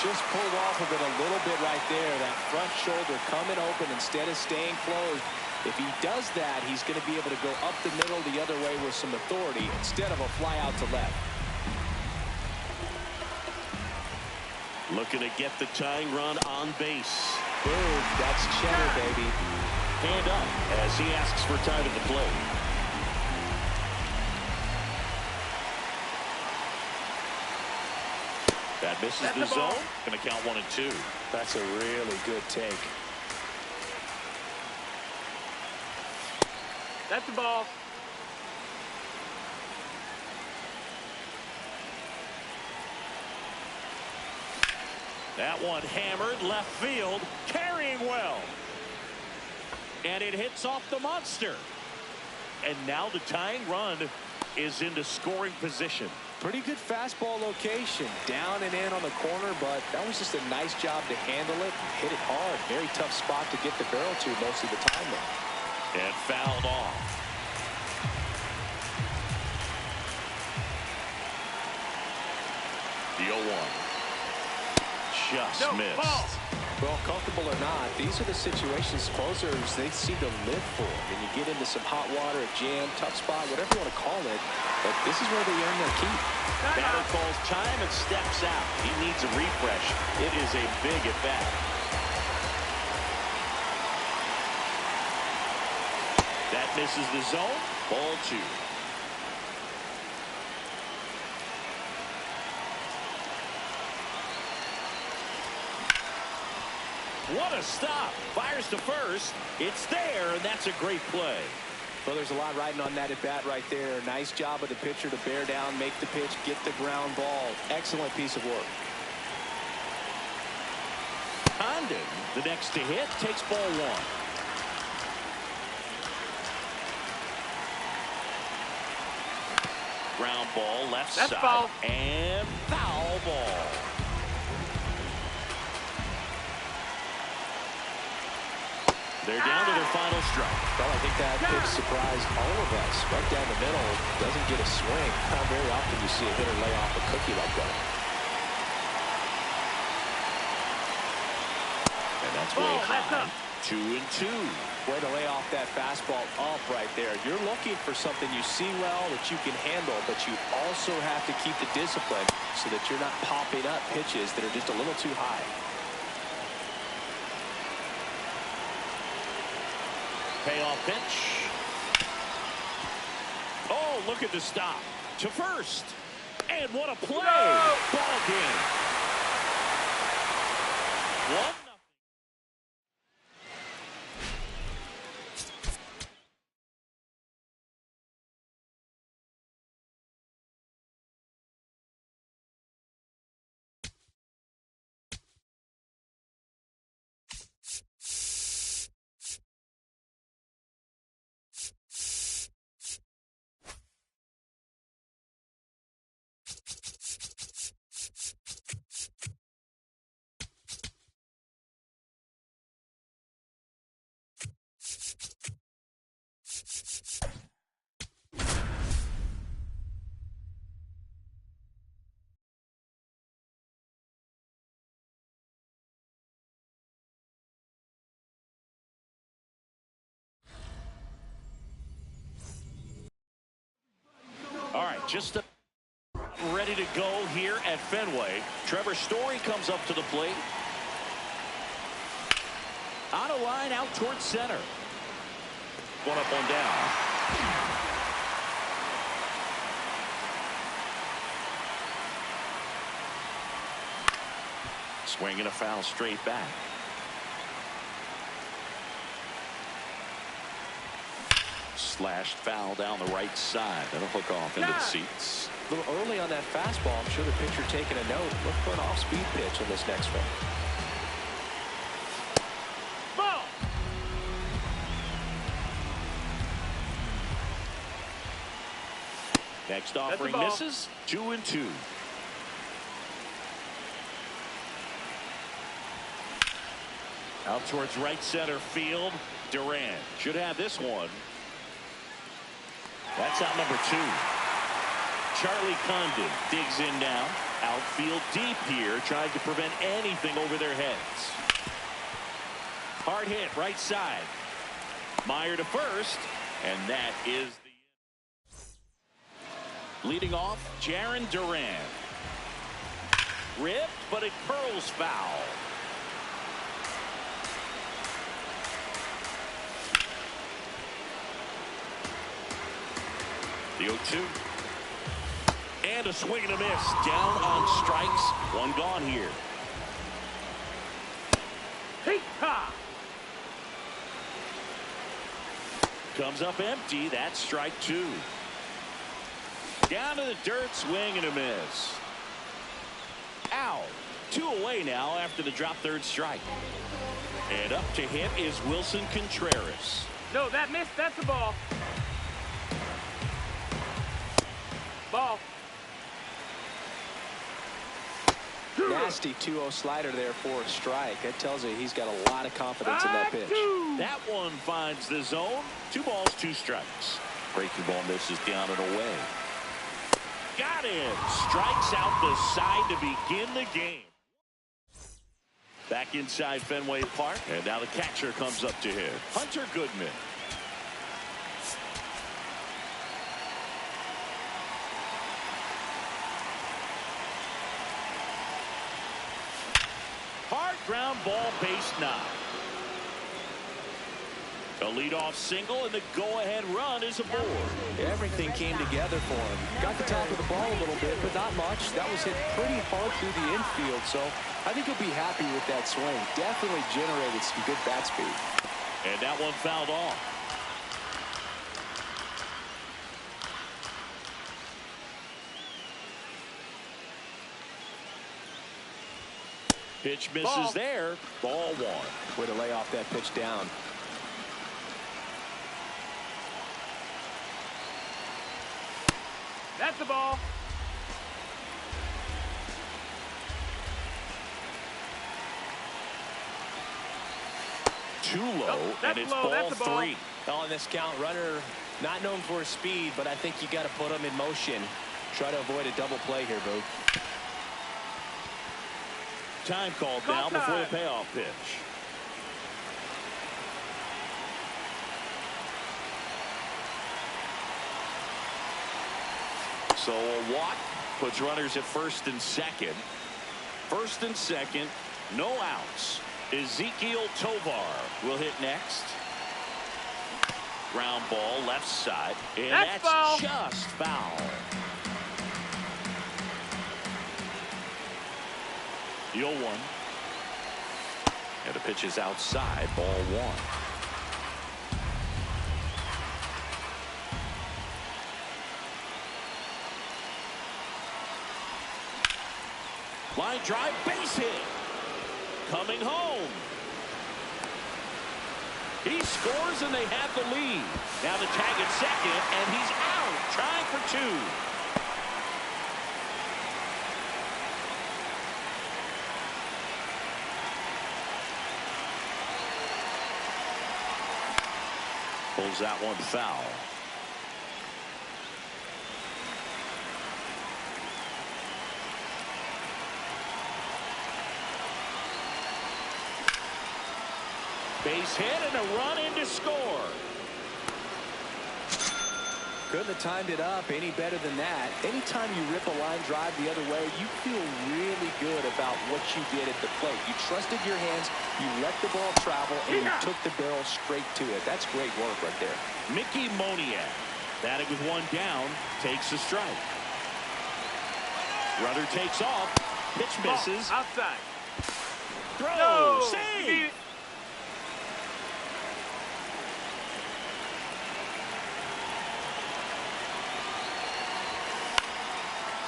Just pulled off of it a little bit right there. That front shoulder coming open instead of staying closed. If he does that, he's going to be able to go up the middle the other way with some authority instead of a fly out to left. Looking to get the tying run on base. Boom, that's cheddar, baby. Hand up as he asks for time at the plate. That misses the zone. Going to count 1 and 2. That's a really good take. That's the ball. That one hammered left field, carrying well. And it hits off the monster. And now the tying run is into scoring position. Pretty good fastball location, down and in on the corner, but that was just a nice job to handle it and hit it hard. Very tough spot to get the barrel to most of the time there. And fouled off. The 0-1. Just missed. Well, comfortable or not, these are the situations closers they seem to live for. When you get into some hot water, a jam, tough spot, whatever you want to call it, but this is where they earn their keep. Batter calls time and steps out. He needs a refresh. It is a big at bat. That misses the zone. Ball 2. What a stop. Fires to first. It's there, and that's a great play. Well, there's a lot riding on that at bat right there. Nice job of the pitcher to bear down, make the pitch, get the ground ball. Excellent piece of work. Condon, the next to hit, takes ball 1. Ground ball, left side. Foul. And foul ball. They're down to their final strike. Well, I think that pitch surprised all of us. Right down the middle, doesn't get a swing. Not very often you see a hitter lay off a cookie like that. And That's way Ball, that's high. up. 2-2. Way to lay off that fastball up right there. You're looking for something you see well that you can handle, but you also have to keep the discipline so that you're not popping up pitches that are just a little too high. Payoff pitch. Oh, look at the stop. To first. And what a play. No! Ball game. 1-0. All right, just ready to go here at Fenway. Trevor Story comes up to the plate. On a line out towards center. One up, one down. Swinging a foul straight back. Slashed foul down the right side. That'll hook off into the seats. A little early on that fastball. I'm sure the pitcher taking a note. Look for an off-speed pitch on this next one. Ball. Next offering misses. 2-2. Out towards right center field. Durant should have this one. That's out number 2. Charlie Condon digs in now. Outfield deep here, trying to prevent anything over their heads. Hard hit right side. Meyer to first, and that is the leading off. Jarren Duran. Ripped, but it curls foul. The 0-2. And a swing and a miss. Down on strikes. One gone here. Hey-ha! Comes up empty. That's strike 2. Down to the dirt. Swing and a miss. Out. 2 away now after the drop third strike. And up to hit is Wilson Contreras. No, that missed. That's the ball. Ball. Nasty 2-0 slider there for a strike. That tells you he's got a lot of confidence in that pitch. That one finds the zone. 2 balls, 2 strikes. Breaking ball misses down and away. Got him. Strikes out the side to begin the game. Back inside Fenway Park. And now the catcher comes up to hit. Hunter Goodman. Hard ground ball, base knock. A leadoff single, and the go-ahead run is aboard. Everything came together for him. Got the top of the ball a little bit, but not much. That was hit pretty hard through the infield, so I think he'll be happy with that swing. Definitely generated some good bat speed. And that one fouled off. Pitch misses there. Ball 1. Way to lay off that pitch down. That's the ball. Too low, and it's low. ball That's a ball. 3. On this count, runner not known for his speed, but I think you got to put him in motion. Try to avoid a double play here, Boo. Time called now before the payoff pitch. So a walk puts runners at first and second. First and second, no outs. Ezekiel Tovar will hit next. Ground ball left side, and that's foul. just foul. The 0-1. And the pitch is outside, ball 1. Line drive, base hit. Coming home. He scores and they have the lead. Now the tag at second, and he's out, trying for 2. Pulls that one foul. Base hit and a run in to score. Couldn't have timed it up any better than that. Anytime you rip a line drive the other way, you feel really good about what you did at the plate. You trusted your hands, you let the ball travel, and you took the barrel straight to it. That's great work right there. Mickey Moniak, batting with 1 down, takes a strike. Runner takes off. Pitch misses. Ball outside. Throw. No. Save.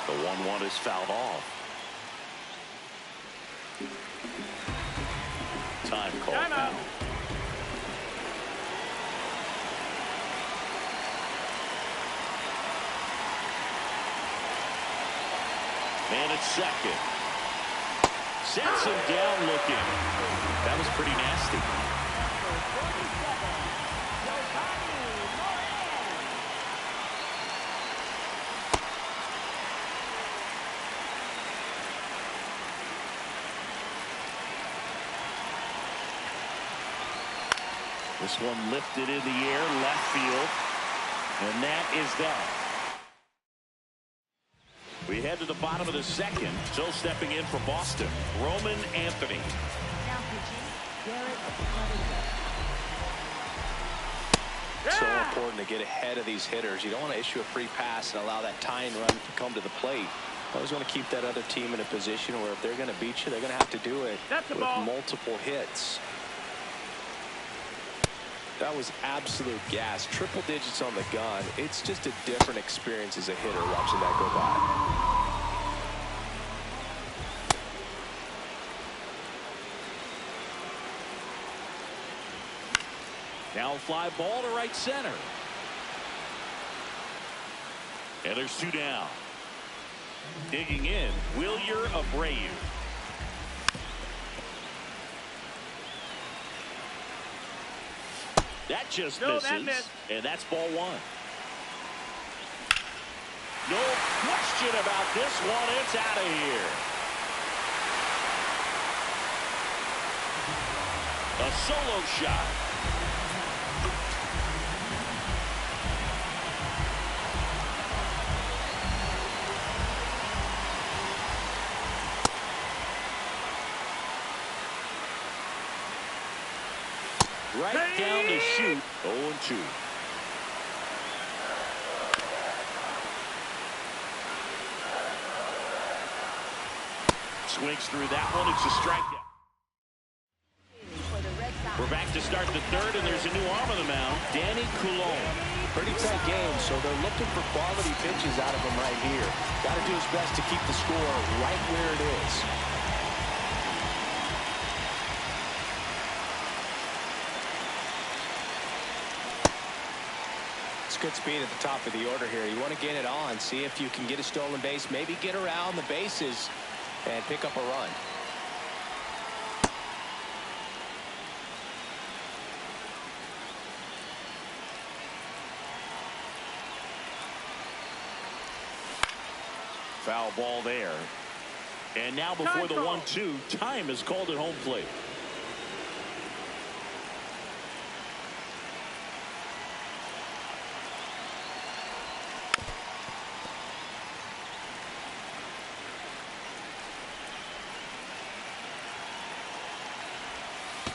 The 1-1 is fouled off. Time call now. Man at second. Sets him down looking. That was pretty nasty. This one lifted in the air, left field, and that is that. We head to the bottom of the second. Still stepping in for Boston, Roman Anthony. Now pitching, So important to get ahead of these hitters. You don't want to issue a free pass and allow that tying run to come to the plate. Always want to keep that other team in a position where if they're going to beat you, they're going to have to do it with multiple hits. That was absolute gas. Triple digits on the gun. It's just a different experience as a hitter watching that go by. Now a fly ball to right center. And there's 2 down. Digging in, Wilyer Abreu. That just misses, and that's ball 1. No question about this one. It's out of here. A solo shot. Right down to shoot. 0-2. Swings through that one. It's a strikeout. We're back to start the third, and there's a new arm on the mound, Danny Coulombe. Pretty tight game, so they're looking for quality pitches out of him right here. Got to do his best to keep the score right where it is. Good speed at the top of the order here. You want to get it on, see if you can get a stolen base, maybe get around the bases and pick up a run. Foul ball there. And now before the 1-2, time is called at home plate.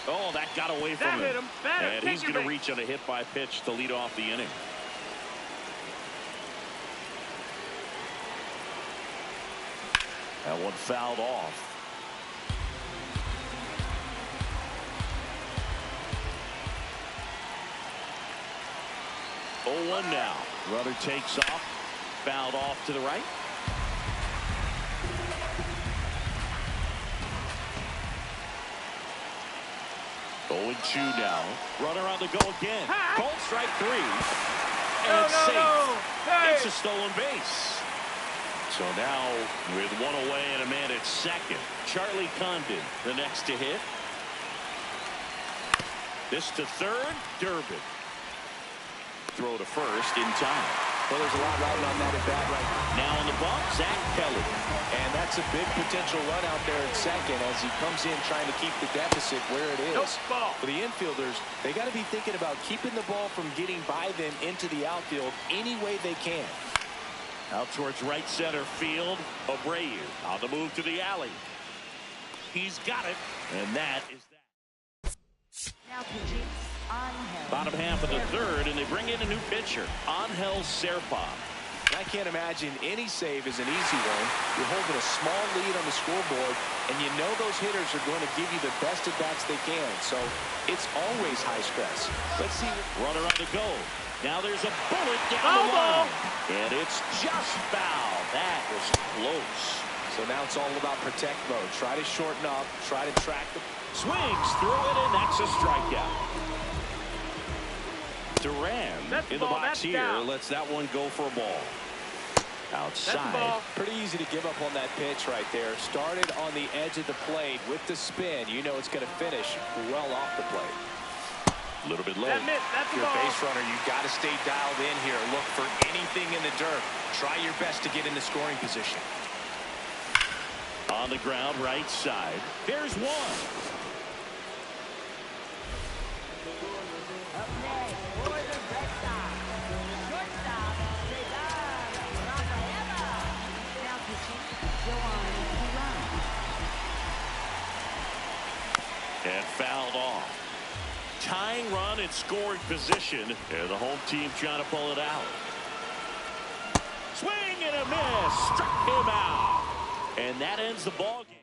Oh, that got away from That him. hit him. Batter, And take he's your going to base. reach on a hit by pitch to lead off the inning. That one fouled off. 0-1 now. Runner takes off. Fouled off to the right. Going 2 now. Runner on the go again. Called strike 3. And safe. Hey. It's a stolen base. So now with 1 away and a man at second, Charlie Condon the next to hit. This to third, Durbin. Throw to first in time. Well, there's a lot riding on that at bat right now. Now on the bump, Zach Kelly. And that's a big potential run out there at second as he comes in trying to keep the deficit where it is. Nope, ball. For the infielders, they got to be thinking about keeping the ball from getting by them into the outfield any way they can. Out towards right center field. Abreu on the move to the alley. He's got it. And that is that. Now pitching, Angel. Bottom half of the third, and they bring in a new pitcher, Angel Serpa. I can't imagine any save is an easy one. You're holding a small lead on the scoreboard, and you know those hitters are going to give you the best at-bats they can. So it's always high stress. Let's see. Runner on the go. Now there's a bullet down the line. And it's just foul. That was close. So now it's all about protect mode. Try to shorten up. Try to track the... Swings through it, and that's a strikeout. Duran in the box here down. lets that one go for a ball. Outside. Pretty easy to give up on that pitch right there. Started on the edge of the plate with the spin. You know it's going to finish well off the plate. A little bit low. That miss, that's If you're a ball. base runner, you've got to stay dialed in here. Look for anything in the dirt. Try your best to get in the scoring position. On the ground, right side. There's one. Up next, for the Red Sox, shortstop, Cesar Rafaela. Now pitching, Joan Duran. And fouled off. Tying run in scoring position. And the home team trying to pull it out. Swing and a miss. Struck him out. And that ends the ball game.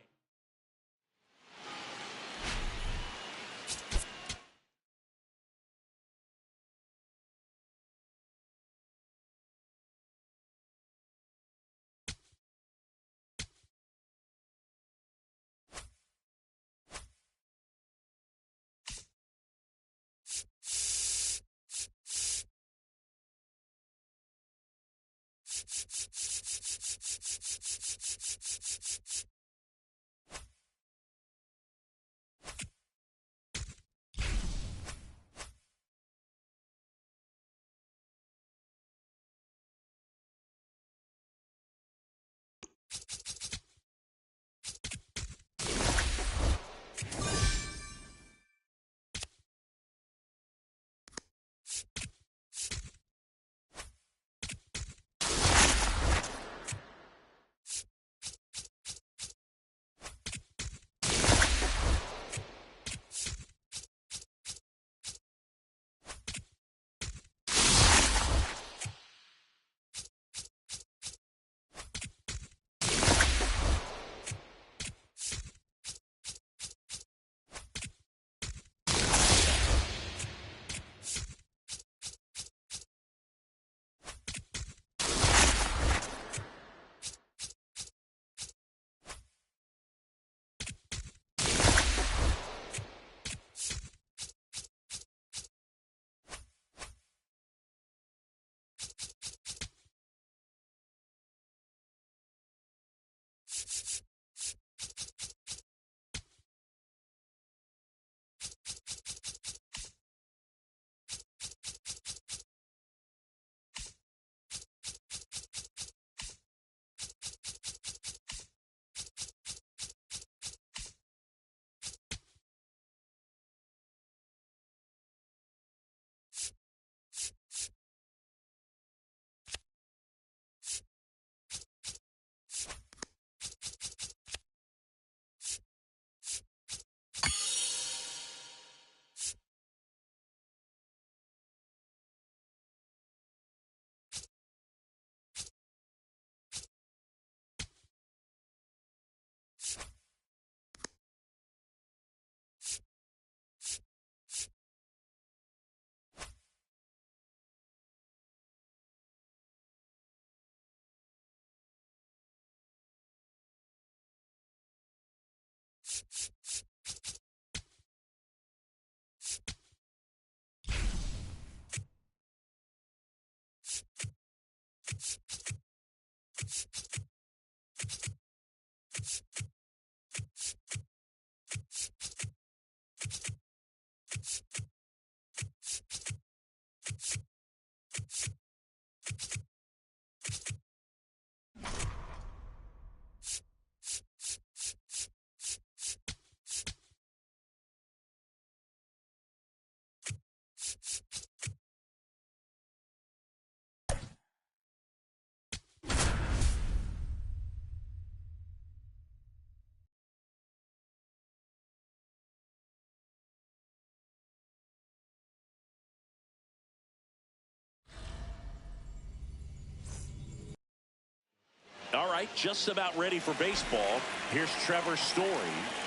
All right, just about ready for baseball. Here's Trevor's story.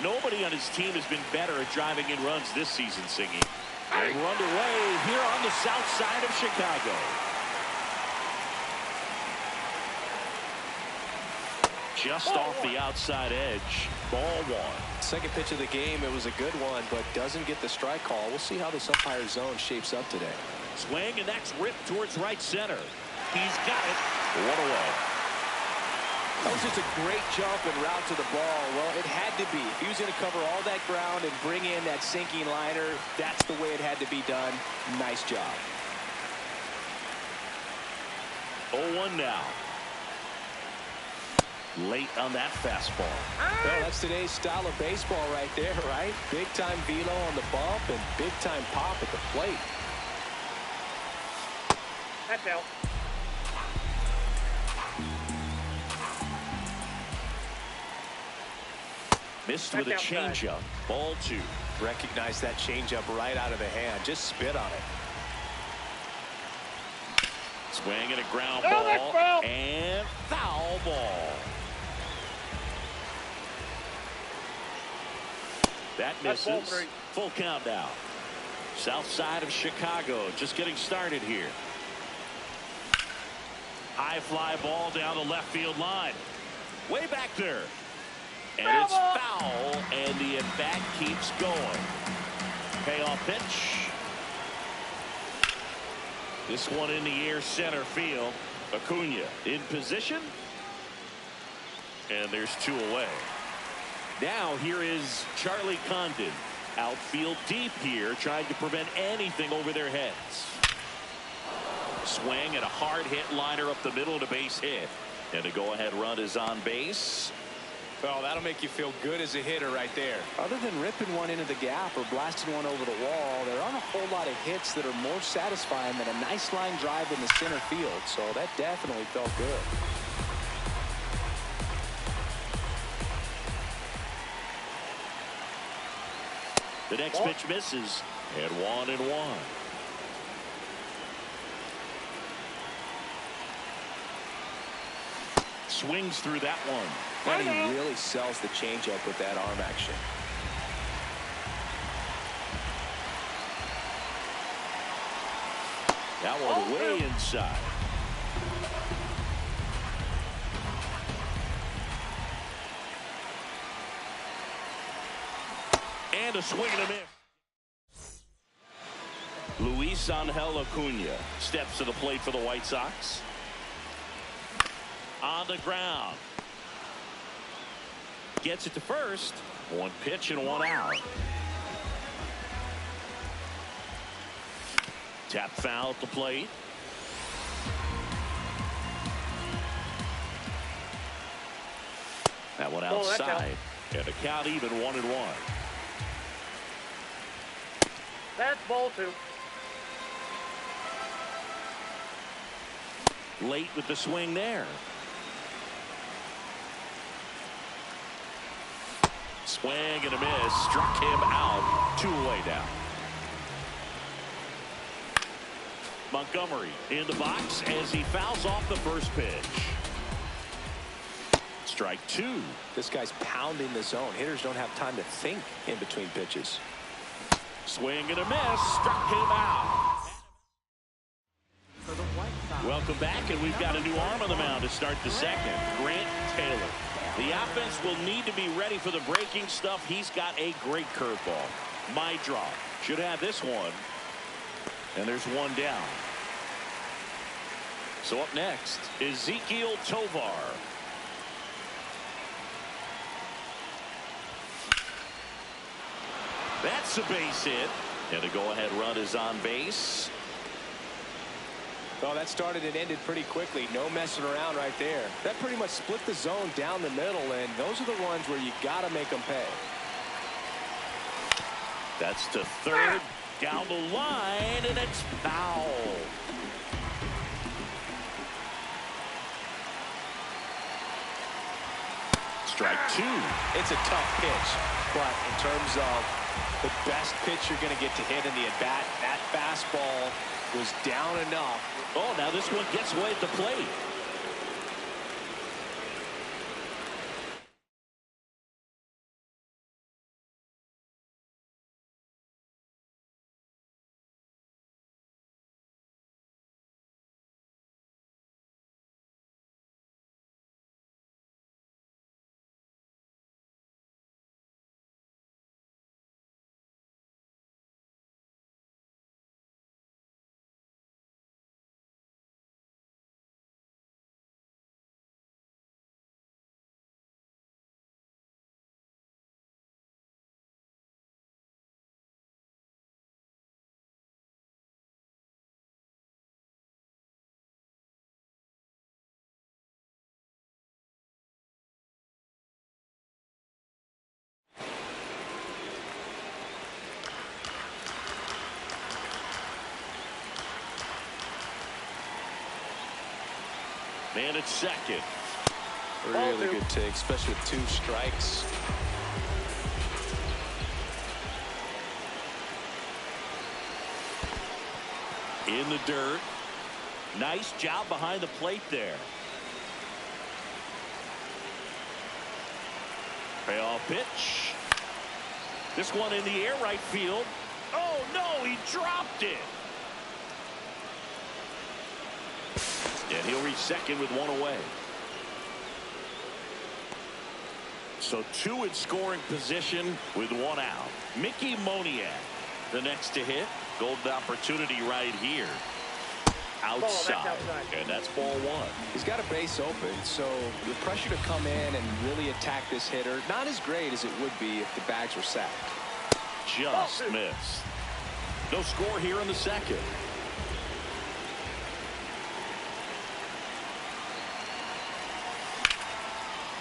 Nobody on his team has been better at driving in runs this season, Singy. And we're underway here on the south side of Chicago. Just off the outside edge. Ball one. Second pitch of the game, it was a good one, but doesn't get the strike call. We'll see how this umpire zone shapes up today. Swing, and that's ripped towards right center. He's got it. One away. That was just a great jump and route to the ball. Well, it had to be. If he was going to cover all that ground and bring in that sinking liner, that's the way it had to be done. Nice job. 0-1 now. Late on that fastball. Well, that's today's style of baseball right there, right? Big-time velo on the bump and big-time pop at the plate. That's out. Missed with a changeup. Ball two. Recognize that changeup right out of the hand. Just spit on it. Swing and a ground Oh, ball. that's foul. And foul ball. That That's ball misses. three. Full count now. South side of Chicago just getting started here. High fly ball down the left field line. Way back there. And it's foul, and the at-bat keeps going. Payoff pitch. This one in the air, center field. Acuna in position. And there's two away. Now here is Charlie Condon. Outfield deep here, trying to prevent anything over their heads. Swing and a hard hit liner up the middle and a base hit. And the go-ahead run is on base. Well, that'll make you feel good as a hitter right there. Other than ripping one into the gap or blasting one over the wall, there aren't a whole lot of hits that are more satisfying than a nice line drive in the center field. So that definitely felt good. The next pitch misses. And 1-1. Swings through that one. And he really sells the changeup with that arm action. That one way inside. And a swing and a miss. Luis Angel Acuna steps to the plate for the White Sox. On the ground. Gets it to first. One pitch and one out. Tap foul at the plate. That one outside. And the count even 1-1. That's ball two. Late with the swing there. Swing and a miss. Struck him out. Two away now. Montgomery in the box as he fouls off the first pitch. Strike two. This guy's pounding the zone. Hitters don't have time to think in between pitches. Swing and a miss. Struck him out. For the White Sox. Welcome back, and we've got a new arm on the mound to start the second. Grant Taylor. The offense will need to be ready for the breaking stuff. He's got a great curveball. My draw. Should have this one. And there's one down. So up next, Ezekiel Tovar. That's a base hit. And the go-ahead run is on base. Well, that started and ended pretty quickly. No messing around right there. That pretty much split the zone down the middle, and those are the ones where you got to make them pay. That's to third. Down the line, and it's foul. Strike two. It's a tough pitch, but in terms of the best pitch you're going to get to hit in the at-bat, that fastball was down enough. Oh, now this one gets away at the plate. Man at second. Really good take, especially with 2 strikes. In the dirt. Nice job behind the plate there. Payoff pitch. This one in the air right field. Oh, no, he dropped it. And he'll reach second with one away. So 2 in scoring position with 1 out. Mickey Moniak, the next to hit. Golden opportunity right here. Outside. And that's ball 1. He's got a base open, so the pressure to come in and really attack this hitter, not as great as it would be if the bags were sacked. Just missed. No score here in the second.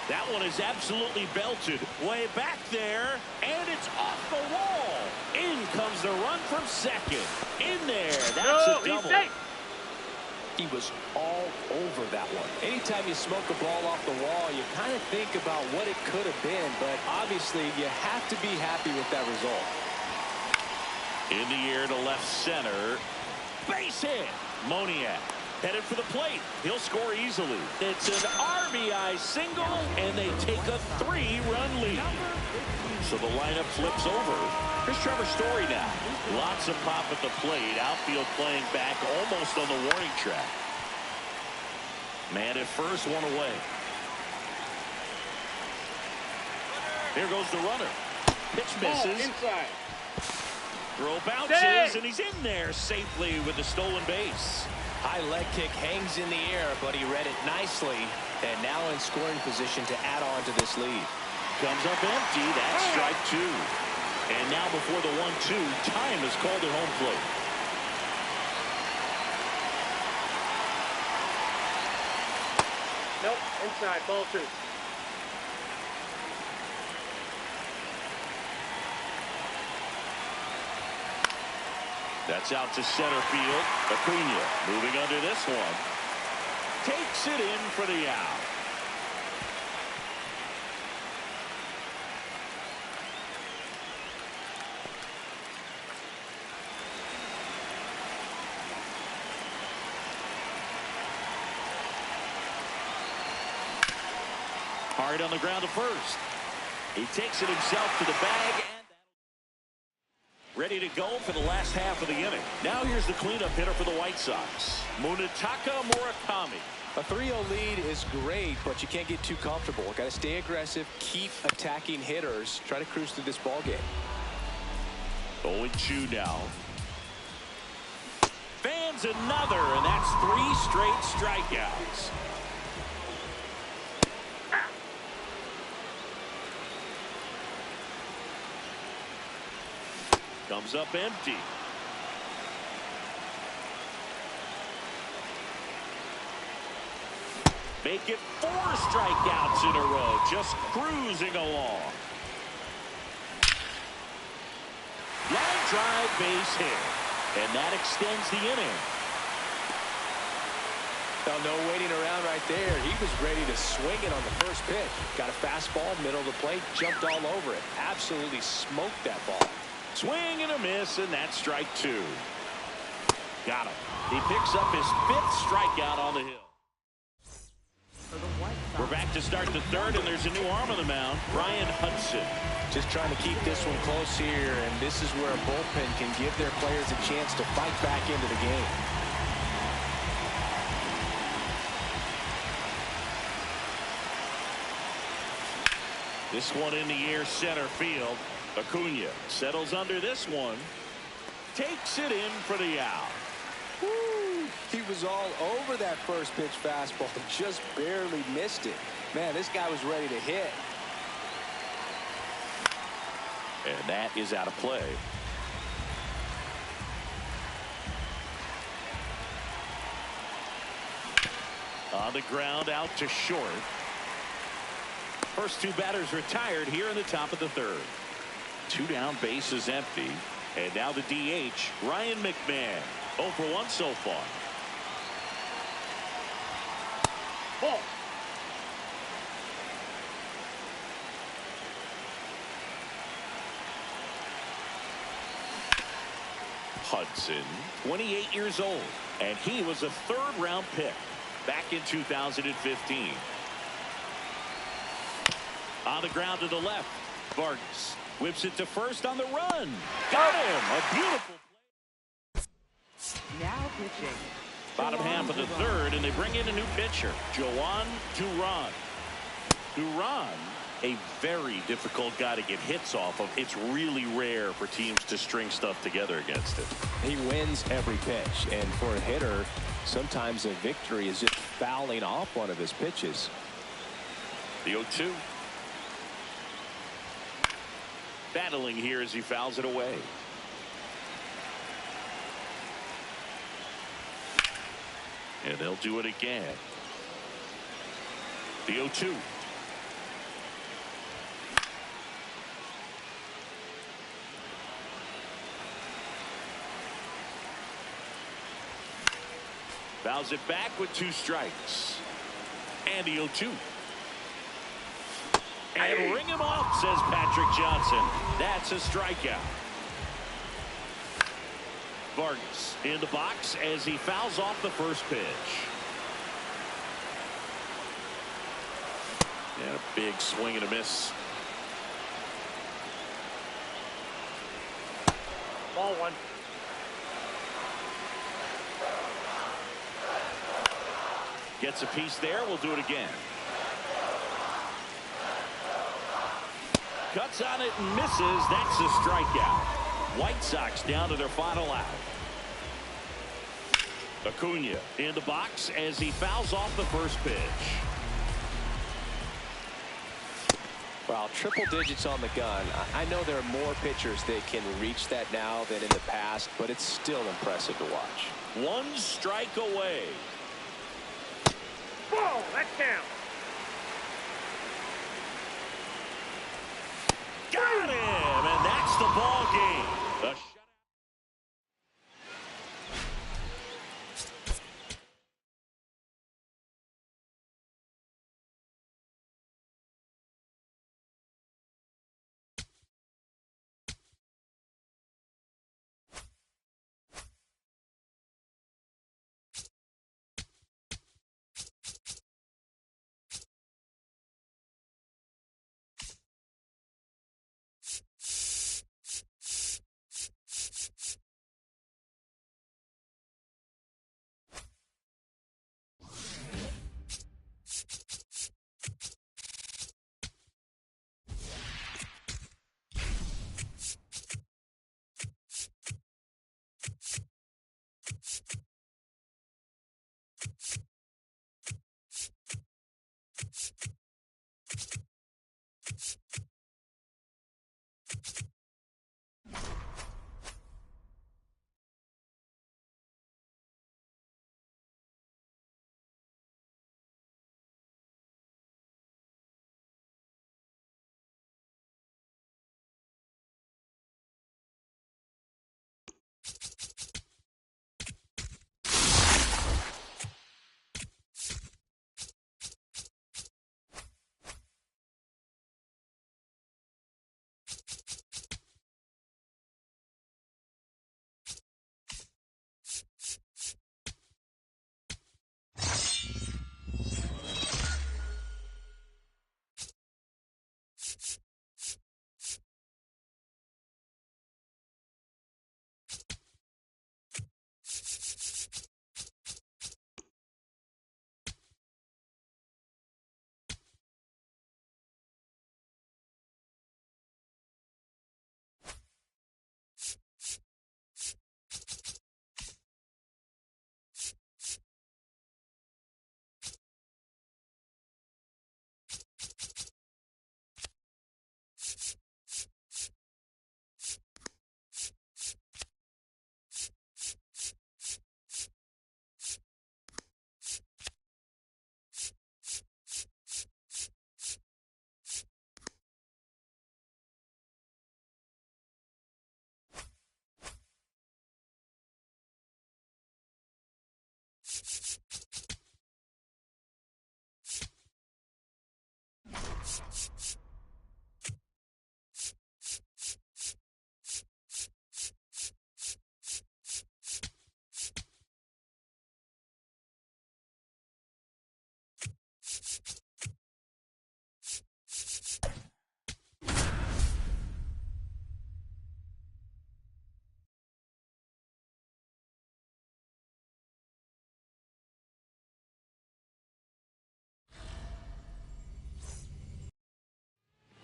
That one is absolutely belted. Way back there, and it's off the wall. In comes the run from second. In there, that's a double. He was all over that one. Anytime you smoke a ball off the wall, you kind of think about what it could have been, but obviously you have to be happy with that result. In the air to left center. Base hit. Moniak headed for the plate. He'll score easily. It's an RBI single, and they take a 3-run lead. So the lineup flips over. Here's Trevor Story now. Lots of pop at the plate. Outfield playing back almost on the warning track. Man at first, 1 away. Here goes the runner. Pitch misses. Inside. Throw bounces, and he's in there safely with the stolen base. High leg kick hangs in the air, but he read it nicely, and now in scoring position to add on to this lead. Comes up empty. That's strike 2. And now before the 1-2, time is called at home plate. Nope, inside, ball 2. That's out to center field. Acuna moving under this one. Takes it in for the out. Hard on the ground to first. He takes it himself to the bag. And ready to go for the last half of the inning. Now here's the cleanup hitter for the White Sox. Munetaka Murakami. A 3-0 lead is great, but you can't get too comfortable. Got to stay aggressive, keep attacking hitters, try to cruise through this ball game. 0-2 now. Fans another, and that's 3 straight strikeouts. Comes up empty. Make it 4 strikeouts in a row, just cruising along. Line drive, base hit, and that extends the inning. Now, no waiting around right there. He was ready to swing it on the first pitch. Got a fastball, middle of the plate, jumped all over it. Absolutely smoked that ball. Swing and a miss, and that's strike 2. Got him. He picks up his 5th strikeout on the hill. We're back to start the third, and there's a new arm on the mound, Brian Hudson. Just trying to keep this one close here, and this is where a bullpen can give their players a chance to fight back into the game. This one in the air, center field. Acuna settles under this one. Takes it in for the out. Woo! He was all over that first pitch fastball, just barely missed it. Man, this guy was ready to hit. And that is out of play. On the ground, out to short. First 2 batters retired here in the top of the third. 2 down, bases empty. And now the DH, Ryan McMahon. 0 for 1 so far. Ball. Hudson, 28 years old, and he was a 3rd-round pick back in 2015. On the ground to the left, Vargas whips it to first on the run. Got him! A beautiful play. Now pitching. Bottom half of the third, and they bring in a new pitcher, Joan Duran. Duran, a very difficult guy to get hits off of. It's really rare for teams to string stuff together against it. He wins every pitch, and for a hitter, sometimes a victory is just fouling off one of his pitches. The 0-2. Battling here as he fouls it away. And they'll do it again. The 0-2. Fouls it back with 2 strikes. And the 0-2. And ring him off, says Patrick Johnson. That's a strikeout. Vargas in the box as he fouls off the first pitch. And a big swing and a miss. Ball 1. Gets a piece there. We'll do it again. Cuts on it and misses. That's a strikeout. White Sox down to their final out. Acuna in the box as he fouls off the first pitch. Well, triple digits on the gun. I know there are more pitchers that can reach that now than in the past, but it's still impressive to watch. 1 strike away. Ball, that counts. Got him, and that's the ball game. The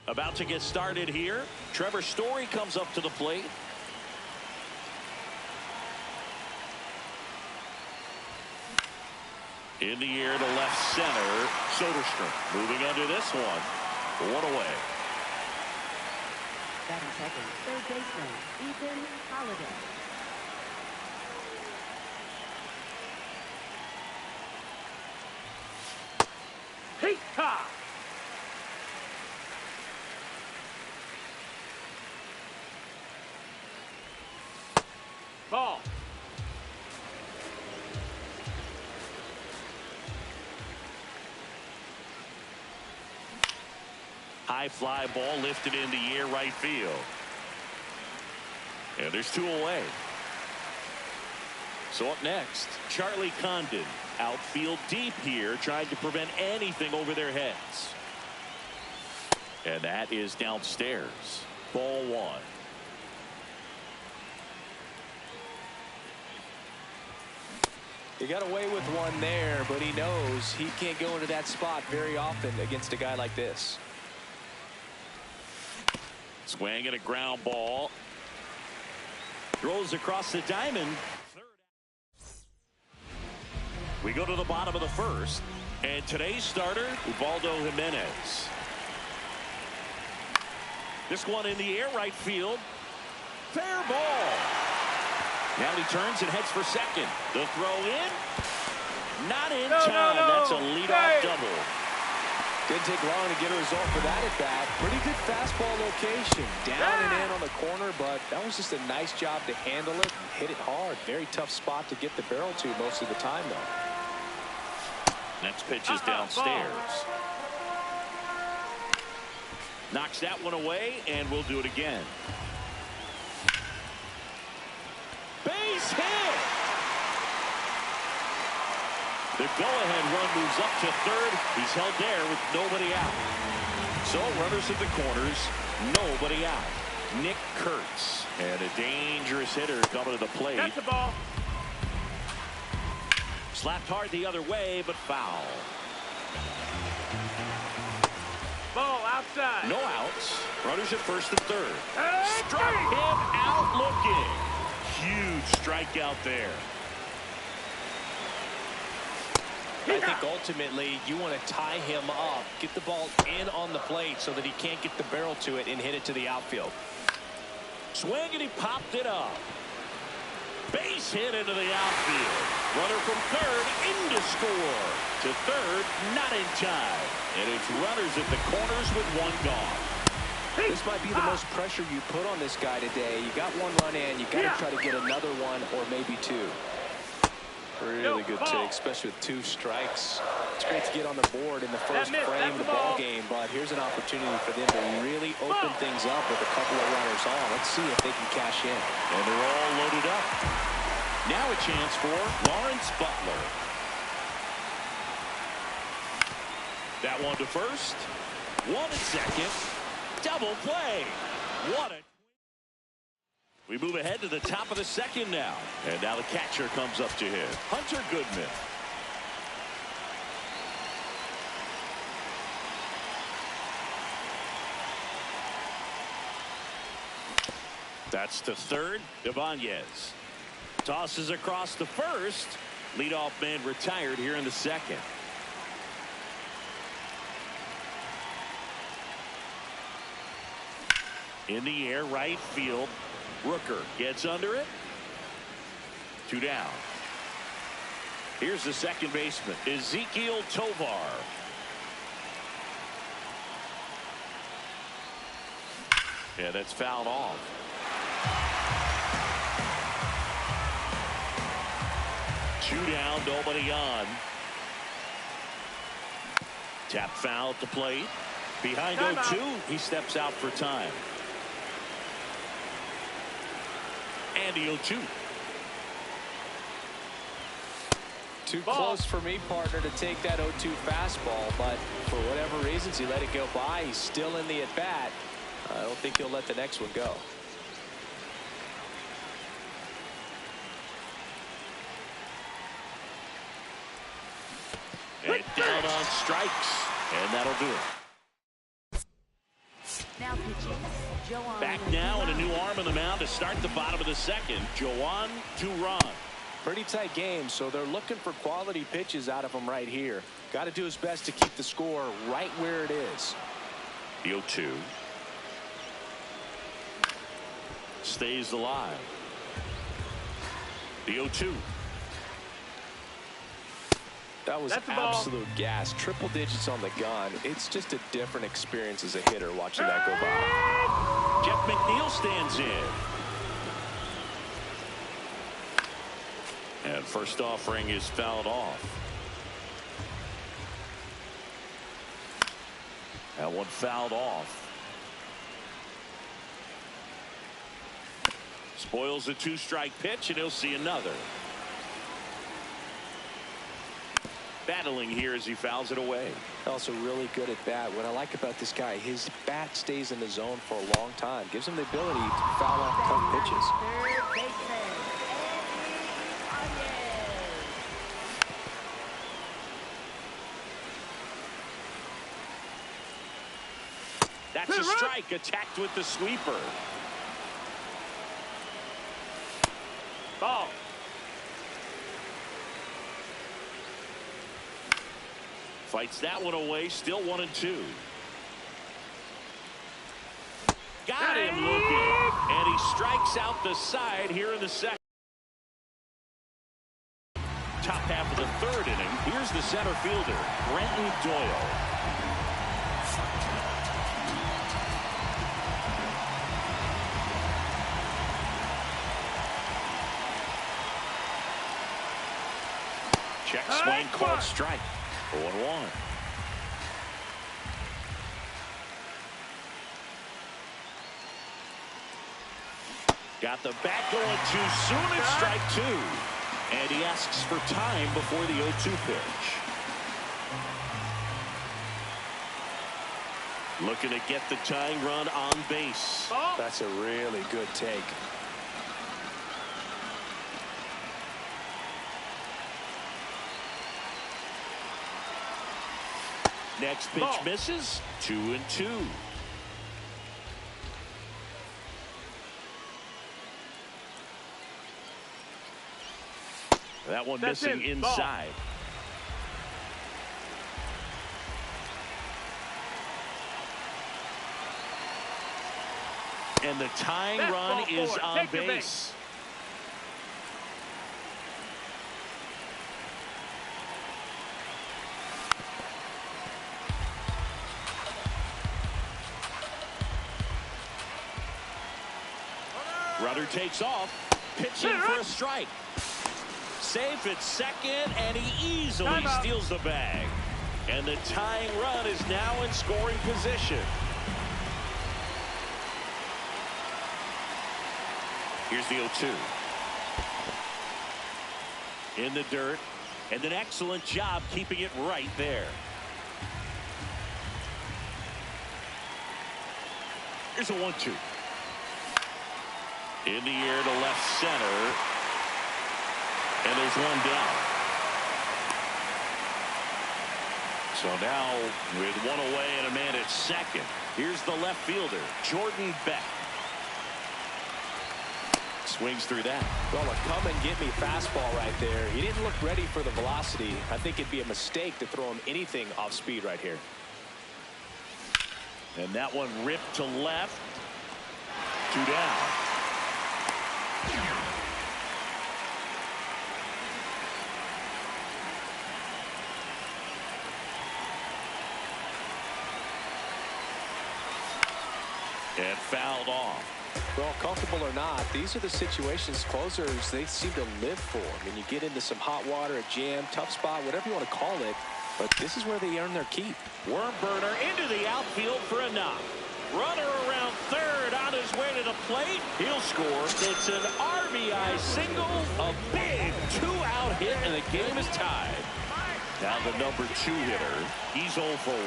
About to get started here. Trevor Story comes up to the plate. In the air to left center. Soderstrom moving under this one. One away. Batting second, third baseman, Ethan Holiday. Heat top. Ball. High fly ball lifted in the air right field. And there's two away. So up next, Charlie Condon. Outfield deep here, trying to prevent anything over their heads. And that is downstairs. Ball one. He got away with one there, but he knows he can't go into that spot very often against a guy like this. Swing and a ground ball. Throws across the diamond. We go to the bottom of the first. And today's starter, Ubaldo Jimenez. This one in the air right field. Fair ball. Now he turns and heads for second. The throw in. Not in time. That's a leadoff double. Didn't take long to get a result for that at bat. Pretty good fastball location. Down and in on the corner, but that was just a nice job to handle it and hit it hard. Very tough spot to get the barrel to most of the time, though. Next pitch is downstairs. Knocks that one away, and we'll do it again. Base hit! The go-ahead run moves up to third. He's held there with nobody out. So runners at the corners, nobody out. Nick Kurtz, and a dangerous hitter coming to the plate. That's the ball. Slapped hard the other way, but foul. Ball outside. No outs. Runners at first and third. Hey, Struck him out looking. Huge strikeout there. I think ultimately you want to tie him up, get the ball in on the plate so that he can't get the barrel to it and hit it to the outfield. Swing and he popped it up. Base hit into the outfield. Runner from third in to score. To third, not in time. And it's runners at the corners with one gone. This might be the most pressure you put on this guy today. You got one run in, you got to try to get another one or maybe two. Really good take, especially with two strikes. It's great to get on the board in the first frame of the ball game, but here's an opportunity for them to really open things up with a couple of runners on. Let's see if they can cash in. And they're all loaded up. Now a chance for Lawrence Butler. That one to first. One at second. Double play. What a... We move ahead to the top of the second now. And now the catcher comes up to him. Hunter Goodman. That's to third. Ibanez tosses across the first. Leadoff man retired here in the second. In the air, right field. Rooker gets under it. Two down. Here's the second baseman, Ezekiel Tovar. Yeah, that's fouled off. Two down, nobody on. Tap foul at the plate. Behind Time 0-2, he steps out for time. And the 0-2. Too close for me, partner, to take that 0-2 fastball, but for whatever reasons, he let it go by. He's still in the at-bat. I don't think he'll let the next one go. And down on strikes, and that'll do it. Now pitching, Joan. Back now, and a new arm on the mound to start the bottom of the second. Joan Duran. Pretty tight game, so they're looking for quality pitches out of him right here. Got to do his best to keep the score right where it is. The 0-2. Stays alive. The 0-2. That was absolute gas. Triple digits on the gun. It's just a different experience as a hitter watching that go by. Jeff McNeil stands in. And first offering is fouled off. That one fouled off. Spoils a 2-strike pitch, and he'll see another. Battling here as he fouls it away. Also really good at bat. What I like about this guy, his bat stays in the zone for a long time. Gives him the ability to foul off tough pitches. Third baseman, That's a strike, attacked with the sweeper. Ball. Fights that one away, still 1-2. Got him looking, and he strikes out the side here in the second. Top half of the third inning. Here's the center fielder, Brenton Doyle. Check swing, called strike. 0-1. Got the bat going too soon at strike 2. And he asks for time before the 0-2 pitch. Looking to get the tying run on base. That's a really good take. Next pitch misses. 2-2. That one missing inside. And the tying run is on base. Runner takes off, pitching for a strike. Safe at second, and he easily steals the bag. And the tying run is now in scoring position. Here's the 0-2. In the dirt, and an excellent job keeping it right there. Here's a 1-2. In the air to left center. And there's one down. So now with one away and a man at second, here's the left fielder, Jordan Beck. Swings through that. Well, a come and get me fastball right there. He didn't look ready for the velocity. I think it'd be a mistake to throw him anything off speed right here. And that one ripped to left. 2 down. And fouled off. Well, comfortable or not, these are the situations closers they seem to live for. I mean, you get into some hot water, a jam, tough spot, whatever you want to call it. but this is where they earn their keep. Worm burner into the outfield for a knock. Runner around third on his way to the plate. He'll score. It's an RBI single, a big two-out hit, and the game is tied. Now the number 2 hitter. He's 0 for 1.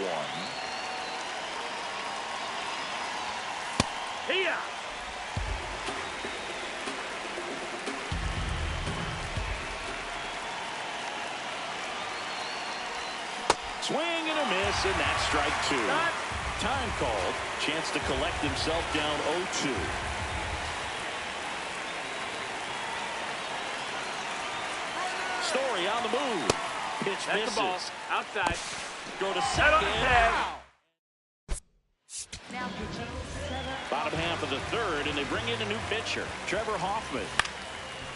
Here. Swing and a miss, and that's strike 2. Time called. Chance to collect himself down 0-2. Story on the move. Pitch That's misses. the ball. Outside. Go to Set on the second. tag. Now pitching, Trevor. Bottom half of the third, and they bring in a new pitcher, Trevor Hoffman.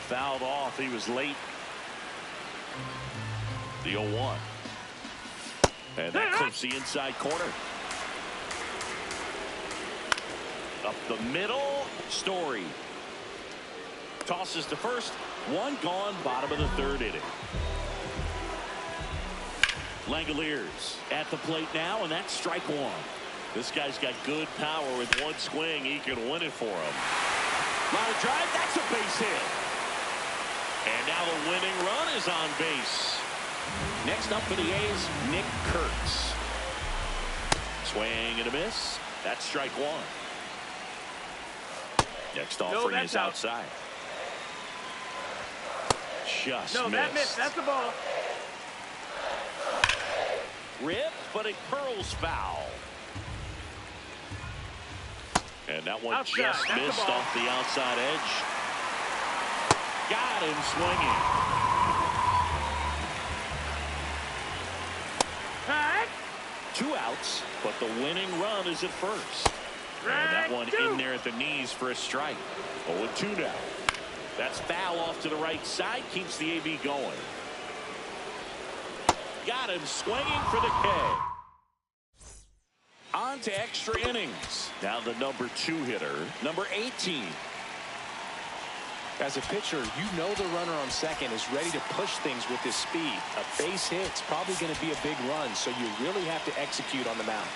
Fouled off. He was late. The 0-1. And that clips the inside corner. Up the middle, Story. Tosses to first. One gone, bottom of the third inning. Langoliers at the plate now, and that's strike 1. This guy's got good power. With one swing, he can win it for him. Line drive, that's a base hit. And now the winning run is on base. Next up for the A's, Nick Kurtz. Swing and a miss. That's strike 1. Next offering is outside. Just No, missed. that missed. That's the ball. Rip, but it curls foul. And that one Outside. just That's the missed ball. off the outside edge. Got him swinging. Tag. 2 outs, but the winning run is at first. And that one in there at the knees for a strike. 0-2 now. That's foul off to the right side. Keeps the AB going. Got him swinging for the K. On to extra innings. Now the number 2 hitter, number 18. As a pitcher, you know the runner on second is ready to push things with his speed. A base hit's probably going to be a big run, so you really have to execute on the mound.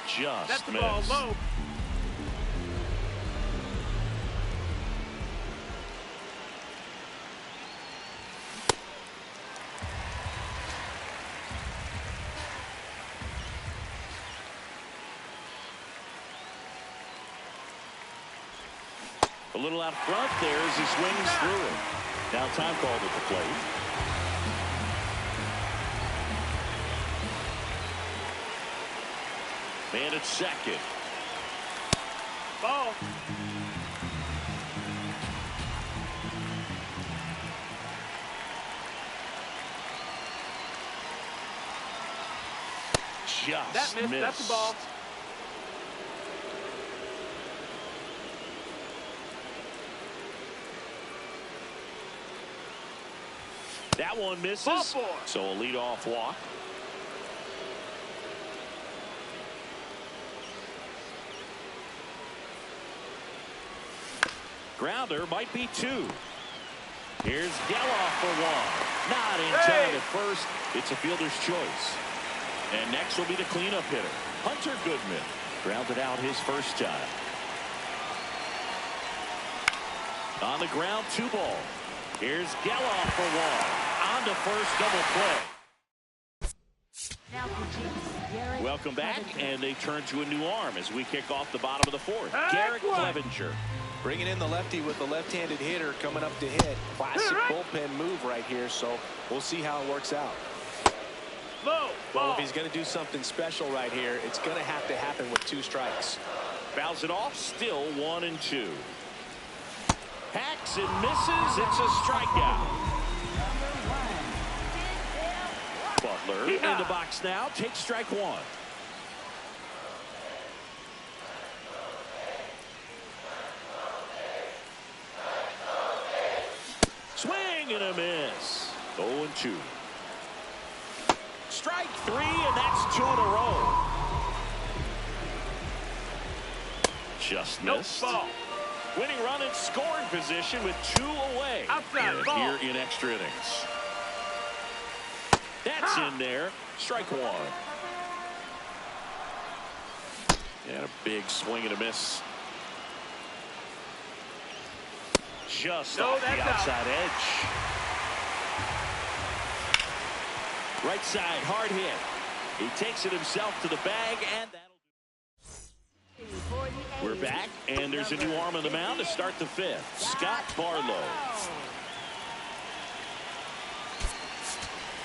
Just That's the missed. ball. Low. A little out front there as he swings through it. Now time called at the plate. Man at second. Ball. Just That missed. missed. That's the ball. That one misses. Ball 4. So a leadoff walk. Grounder might be 2. Here's Geloff for 1. Not in time at first. It's a fielder's choice. And next will be the cleanup hitter, Hunter Goodman. Grounded out his first time. On the ground, 2 ball. Here's Geloff for 1. On to first, double play. Now pitching, Garrett Welcome back, Clevenger. and they turn to a new arm as we kick off the bottom of the 4th. Heck, Garrett what? Clevenger. Bringing in the lefty with the left-handed hitter coming up to hit. Classic bullpen move right here, so we'll see how it works out. Low. Well, Ball. if he's going to do something special right here, it's going to have to happen with 2 strikes. Fouls it off, still 1-2. Hacks and misses. It's a strikeout. Butler in the box now. Takes strike 1. Swing and a miss. 0-2. Strike 3, and that's 2 in a row. Just Nope. missed. Ball. Winning run in scoring position with 2 away. Outside and ball. here in extra innings. That's in there. Strike 1. And a big swing and a miss. Just off the outside edge. Right side, hard hit. He takes it himself to the bag, and that'll do. We're back, and there's a new arm on the mound to start the 5th. Scott Barlow.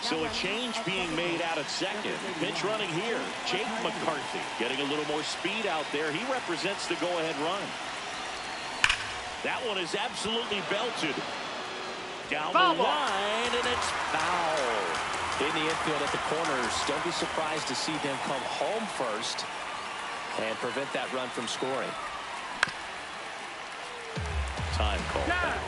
So a change being made out at second. Pitch running here. Jake McCarthy getting a little more speed out there. He represents the go-ahead run. That one is absolutely belted. Down the line, and it's foul. In the infield at the corners, don't be surprised to see them come home first and prevent that run from scoring. Time call. Yeah.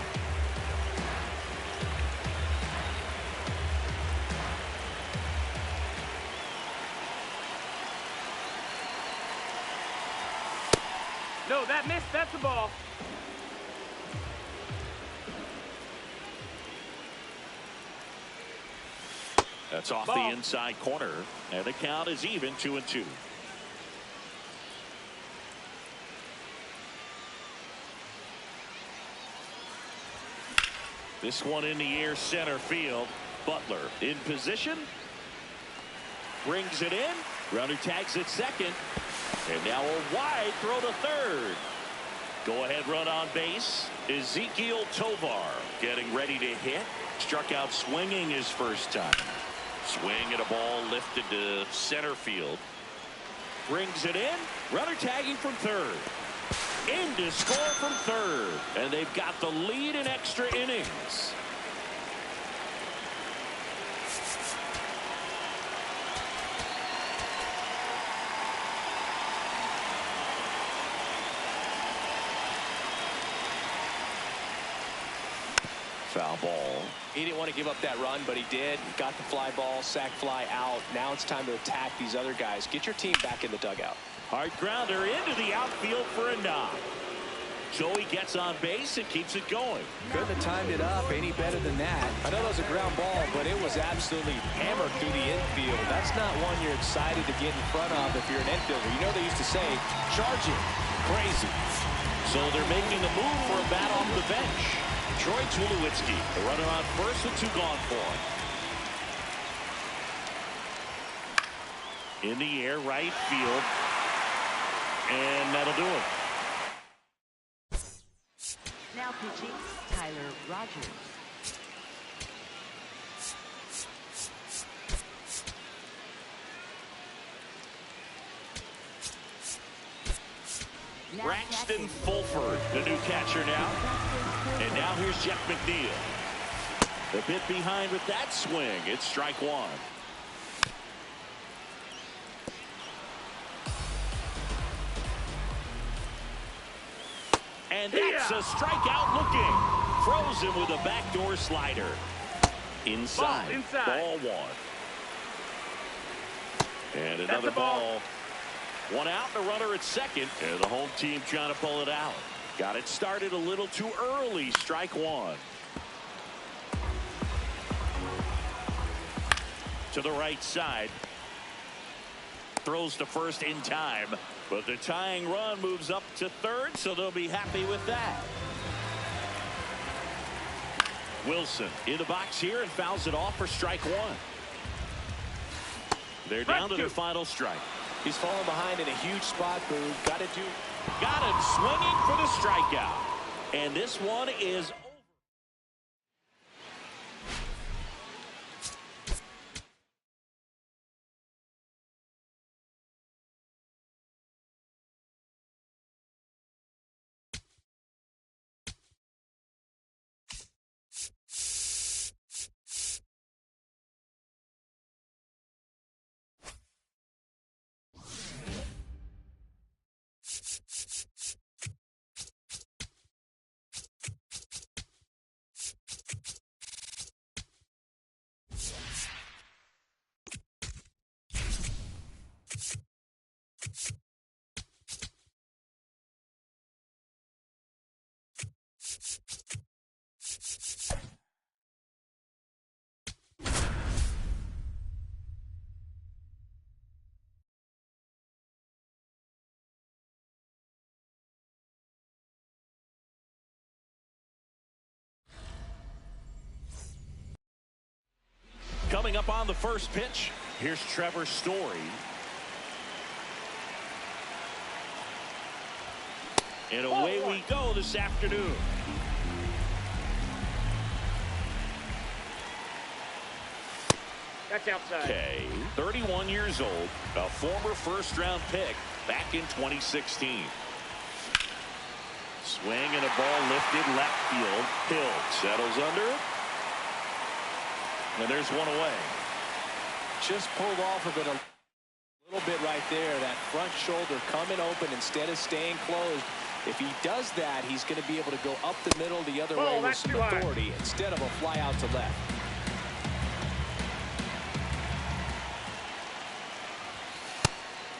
No, that missed. That's the ball. That's off the inside corner, and the count is even 2-2. This one in the air, center field. Butler in position. Brings it in. Runner tags at second. And now a wide throw to third. Go-ahead run on base. Ezekiel Tovar getting ready to hit. Struck out swinging his first time. Swing at a ball lifted to center field. Brings it in. Runner tagging from third. In to score from third. And they've got the lead in extra innings. Foul ball. He didn't want to give up that run, but he did. Got the fly ball, sac fly out. Now it's time to attack these other guys. Get your team back in the dugout. Hard grounder into the outfield for a knock. Joey gets on base and keeps it going. Couldn't have timed it up any better than that. I know that was a ground ball, but it was absolutely hammered through the infield. That's not one you're excited to get in front of if you're an infielder. You know they used to say, charge it. Crazy. So they're making a move for a bat off the bench. Troy Tulowitzki, the runner on first with 2 gone for him. In the air, right field. And that'll do it. Now pitching, Tyler Rogers. Braxton Fulford, the new catcher now. And now here's Jeff McNeil. A bit behind with that swing. It's strike 1. And that's a strikeout looking. Throws him with a backdoor slider. Inside. Ball 1. And another ball. 1 out, the runner at second. And the home team trying to pull it out. Got it started a little too early. Strike 1. To the right side. Throws to first in time. But the tying run moves up to third, so they'll be happy with that. Wilson in the box here and fouls it off for strike 1. They're down to their final strike. He's falling behind in a huge spot, Boone. Got him swinging for the strikeout. And this one is Coming up on the first pitch, here's Trevor Story. And away we go this afternoon. That's outside. Okay, 31 years old, a former first-round pick back in 2016. Swing and a ball lifted left field. Hill settles under it. And there's one away. Just pulled off of it a little bit right there. That front shoulder coming open instead of staying closed. If he does that, he's going to be able to go up the middle the other way with some authority instead of a fly out to left.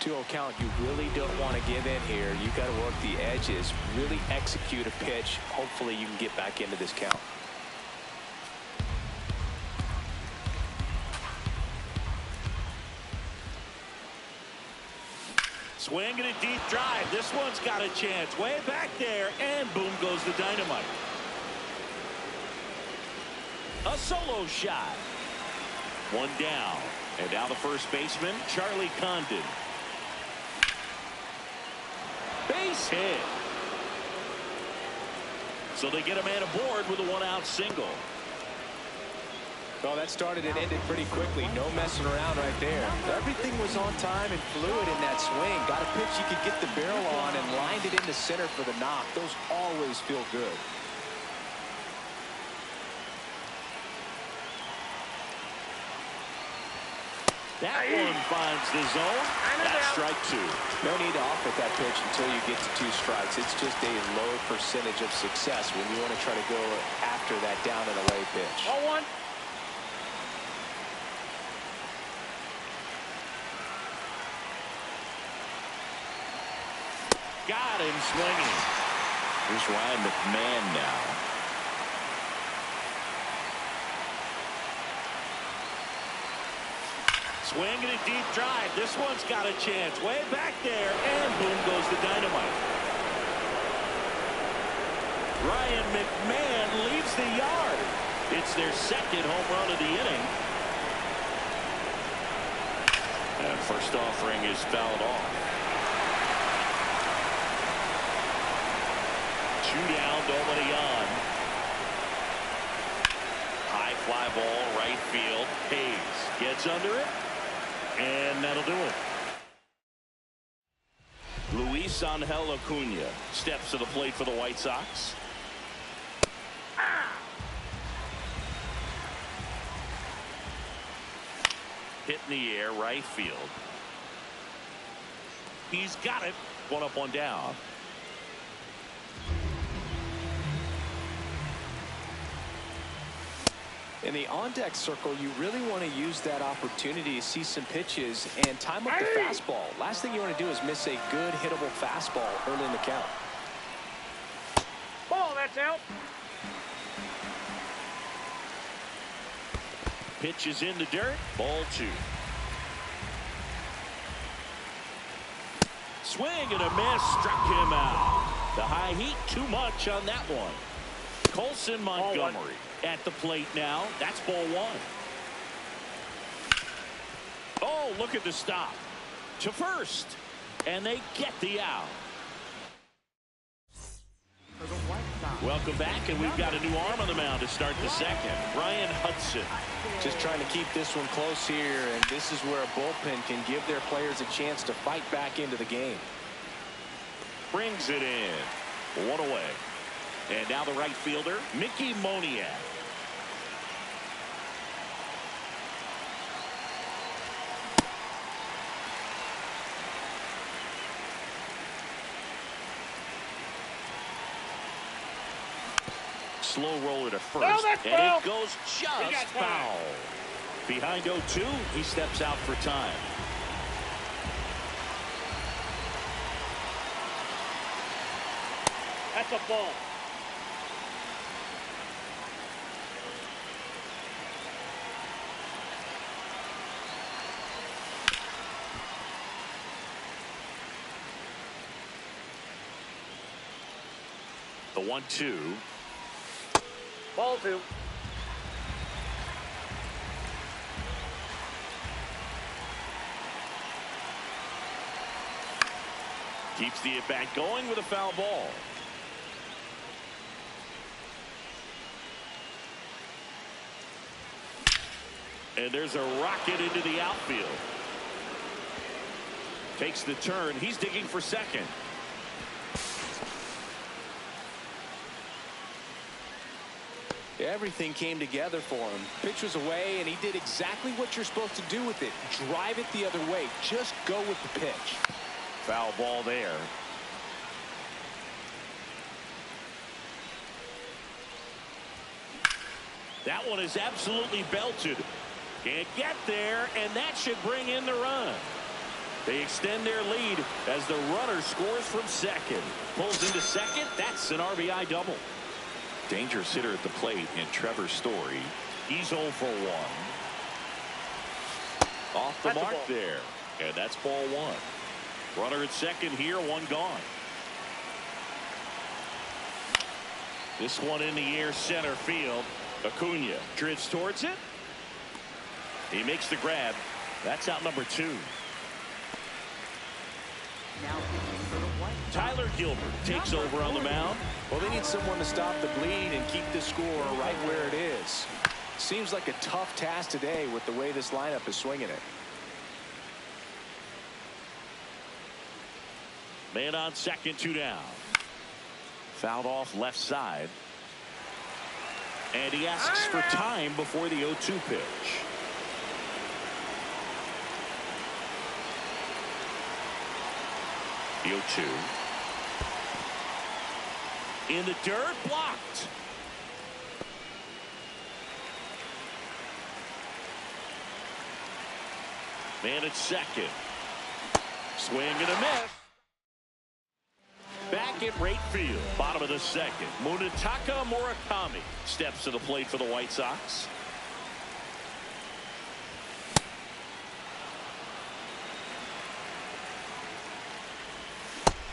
To count, you really don't want to give in here. You got to work the edges, really execute a pitch. Hopefully you can get back into this count. Swing and a deep drive. This one's got a chance. Way back there, and boom goes the dynamite. A solo shot. One down. And now the first baseman, Charlie Condon. Base hit. So they get a man aboard with a one-out single. Well, that started and ended pretty quickly. No messing around right there. Everything was on time and fluid in that swing. Got a pitch you could get the barrel on and lined it into center for the knock. Those always feel good. That one finds the zone. That's strike two. No need to off at that pitch until you get to 2 strikes. It's just a low percentage of success when you want to try to go after that down and away pitch. 0-1. Got him swinging. Here's Ryan McMahon now. Swing and a deep drive. This one's got a chance. Way back there, and boom goes the dynamite. Ryan McMahon leaves the yard. It's their second home run of the inning. And first offering is fouled off. 2 down, nobody on. High fly ball, right field. Hayes gets under it, and that'll do it. Luis Angel Acuna steps to the plate for the White Sox. Hit in the air, right field. He's got it. 1 up, 1 down. In the on-deck circle, you really want to use that opportunity to see some pitches and time up the fastball. Last thing you want to do is miss a good hittable fastball early in the count. Ball, that's out. Pitch is in the dirt. Ball 2. Swing and a miss. Struck him out. The high heat, too much on that one. Colson Montgomery at the plate now. That's ball 1. Oh, look at the stop. To first. And they get the out. Welcome back, and we've got a new arm on the mound to start the second. Ryan Hudson. Just trying to keep this one close here, and this is where a bullpen can give their players a chance to fight back into the game. Brings it in. 1 away. And now the right fielder, Mickey Moniak. Slow roller to first, and it goes just foul. Behind 0-2, he steps out for time. That's a ball. The 1-2. Ball 2. Keeps the at-bat going with a foul ball. And there's a rocket into the outfield. Takes the turn. He's digging for second. Everything came together for him. Pitch was away, and he did exactly what you're supposed to do with it. Drive it the other way. Just go with the pitch. Foul ball there. That one is absolutely belted. Can't get there, and that should bring in the run. They extend their lead as the runner scores from second. Pulls into second. That's an RBI double. Dangerous hitter at the plate in Trevor Story. He's 0 for 1. Off the mark there. And that's ball 1. Runner at second here, 1 gone. This one in the air, center field. Acuna drifts towards it. He makes the grab. That's out number 2. Now pitching for the White Sox. Tyler Gilbert takes over on the mound. Well, they need someone to stop the bleed and keep the score right where it is. Seems like a tough task today with the way this lineup is swinging it. Man on second, 2 down. Fouled off left side. And he asks for time before the 0-2 pitch. The 0-2. In the dirt, blocked. Man at second. Swing and a miss. Back at right field, bottom of the second. Munetaka Murakami steps to the plate for the White Sox.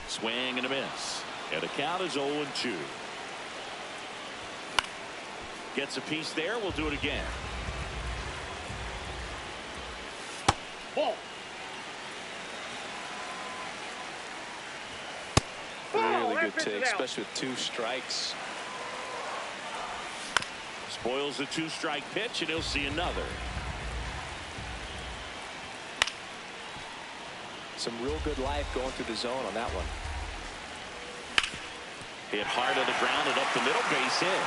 Swing and a miss. And the count is 0-2. Gets a piece there. We'll do it again. Ball. Really good take, especially with 2 strikes. Spoils the 2-strike pitch, and he'll see another. Some real good life going through the zone on that one. Hit hard on the ground and up the middle, base hit.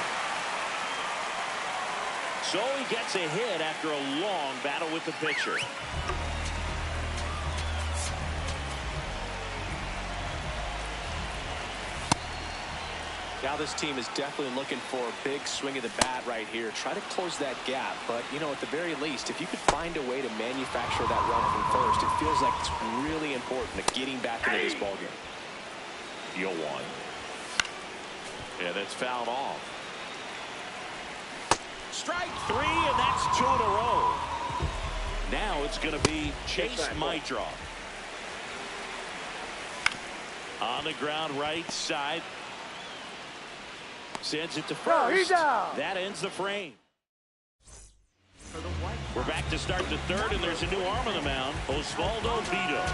So he gets a hit after a long battle with the pitcher. Now this team is definitely looking for a big swing of the bat right here. Try to close that gap. But, you know, at the very least, if you could find a way to manufacture that run from first, it feels like it's really important to getting back into this ballgame. 0-1. Yeah, that's fouled off. Strike 3, and that's 2 in a row. Now it's going to be Chase Maidra. On the ground, right side. Sends it to first. That ends the frame. For the White Sox. We're back to start the third, and there's a new arm on the mound. Osvaldo Vito.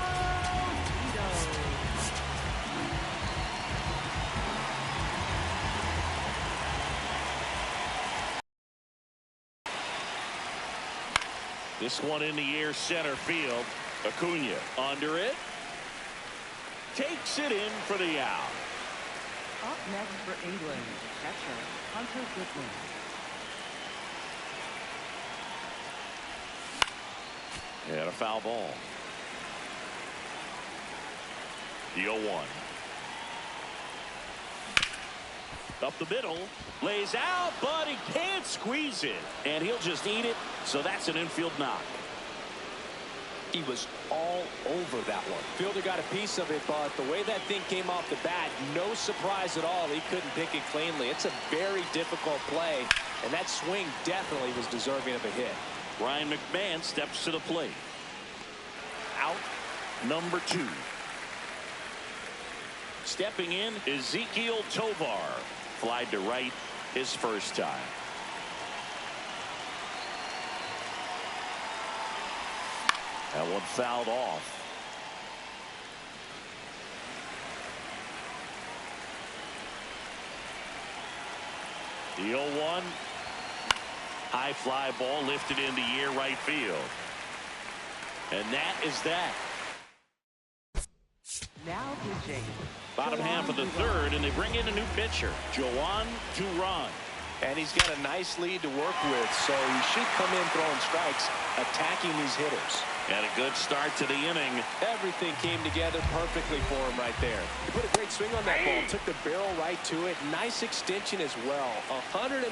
This one in the air, center field. Acuna under it. Takes it in for the out. Up next for England, catcher Hunter Goodwin. And a foul ball. The 0-1. Up the middle, lays out, but he can't squeeze it, and he'll just eat it. So that's an infield knock. He was all over that one. Fielder got a piece of it, but the way that thing came off the bat, no surprise at all. He couldn't pick it cleanly. It's a very difficult play, and that swing definitely was deserving of a hit. Ryan McMahon steps to the plate. Out number 2. Stepping in, Ezekiel Tovar. Flied to right his first time. That one fouled off. The 0-1. High fly ball lifted in the air right field. And that is that. Now pitching. Bottom half of the third, and they bring in a new pitcher, Joan Duran. And he's got a nice lead to work with, so he should come in throwing strikes, attacking these hitters. And a good start to the inning. Everything came together perfectly for him right there. He put a great swing on that ball, took the barrel right to it. Nice extension as well. 105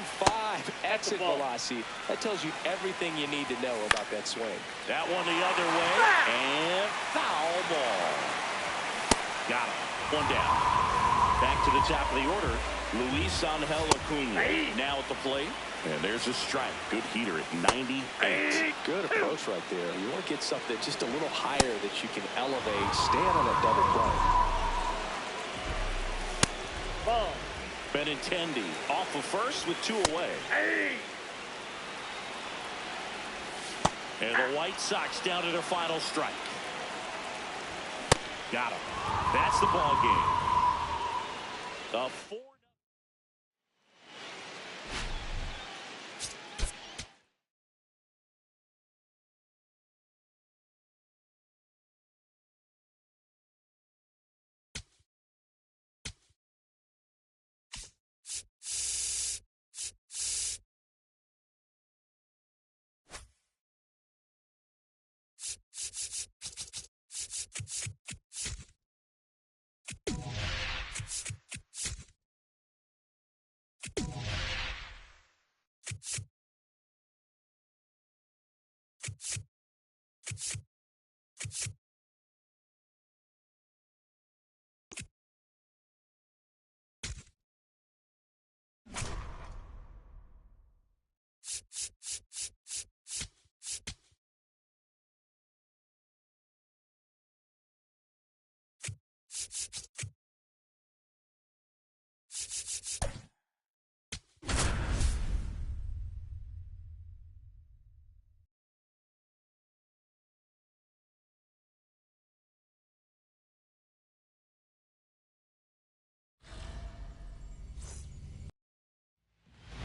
exit velocity. That tells you everything you need to know about that swing. That one the other way, and foul ball. Got him. One down. Back to the top of the order. Luis Angel Acuna now at the plate. And there's a strike. Good heater at 98. Good approach right there. You want to get something just a little higher that you can elevate. Stand on that double play. Ball. Benintendi off of first with 2 away. And the White Sox down to their final strike. Got him. That's the ball game. The 4.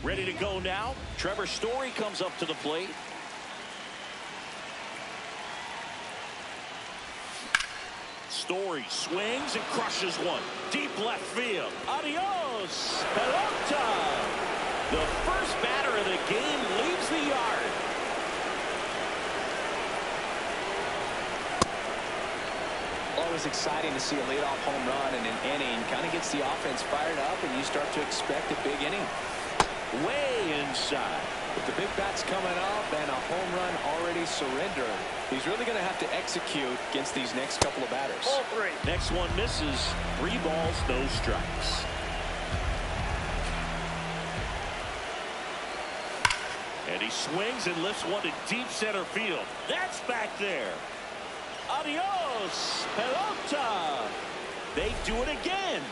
Ready to go now. Trevor Story comes up to the plate. Story swings and crushes one. Deep left field. Adios. Pelota. The first batter of the game leaves the yard. Always exciting to see a leadoff home run in an inning. Kind of gets the offense fired up, and you start to expect a big inning. Way inside. With the big bats coming up and a home run already surrendered, he's really going to have to execute against these next couple of batters. Ball 3. Next one misses. 3 balls, no strikes. And he swings and lifts one to deep center field. That's back there. Adios, pelota. They do it again.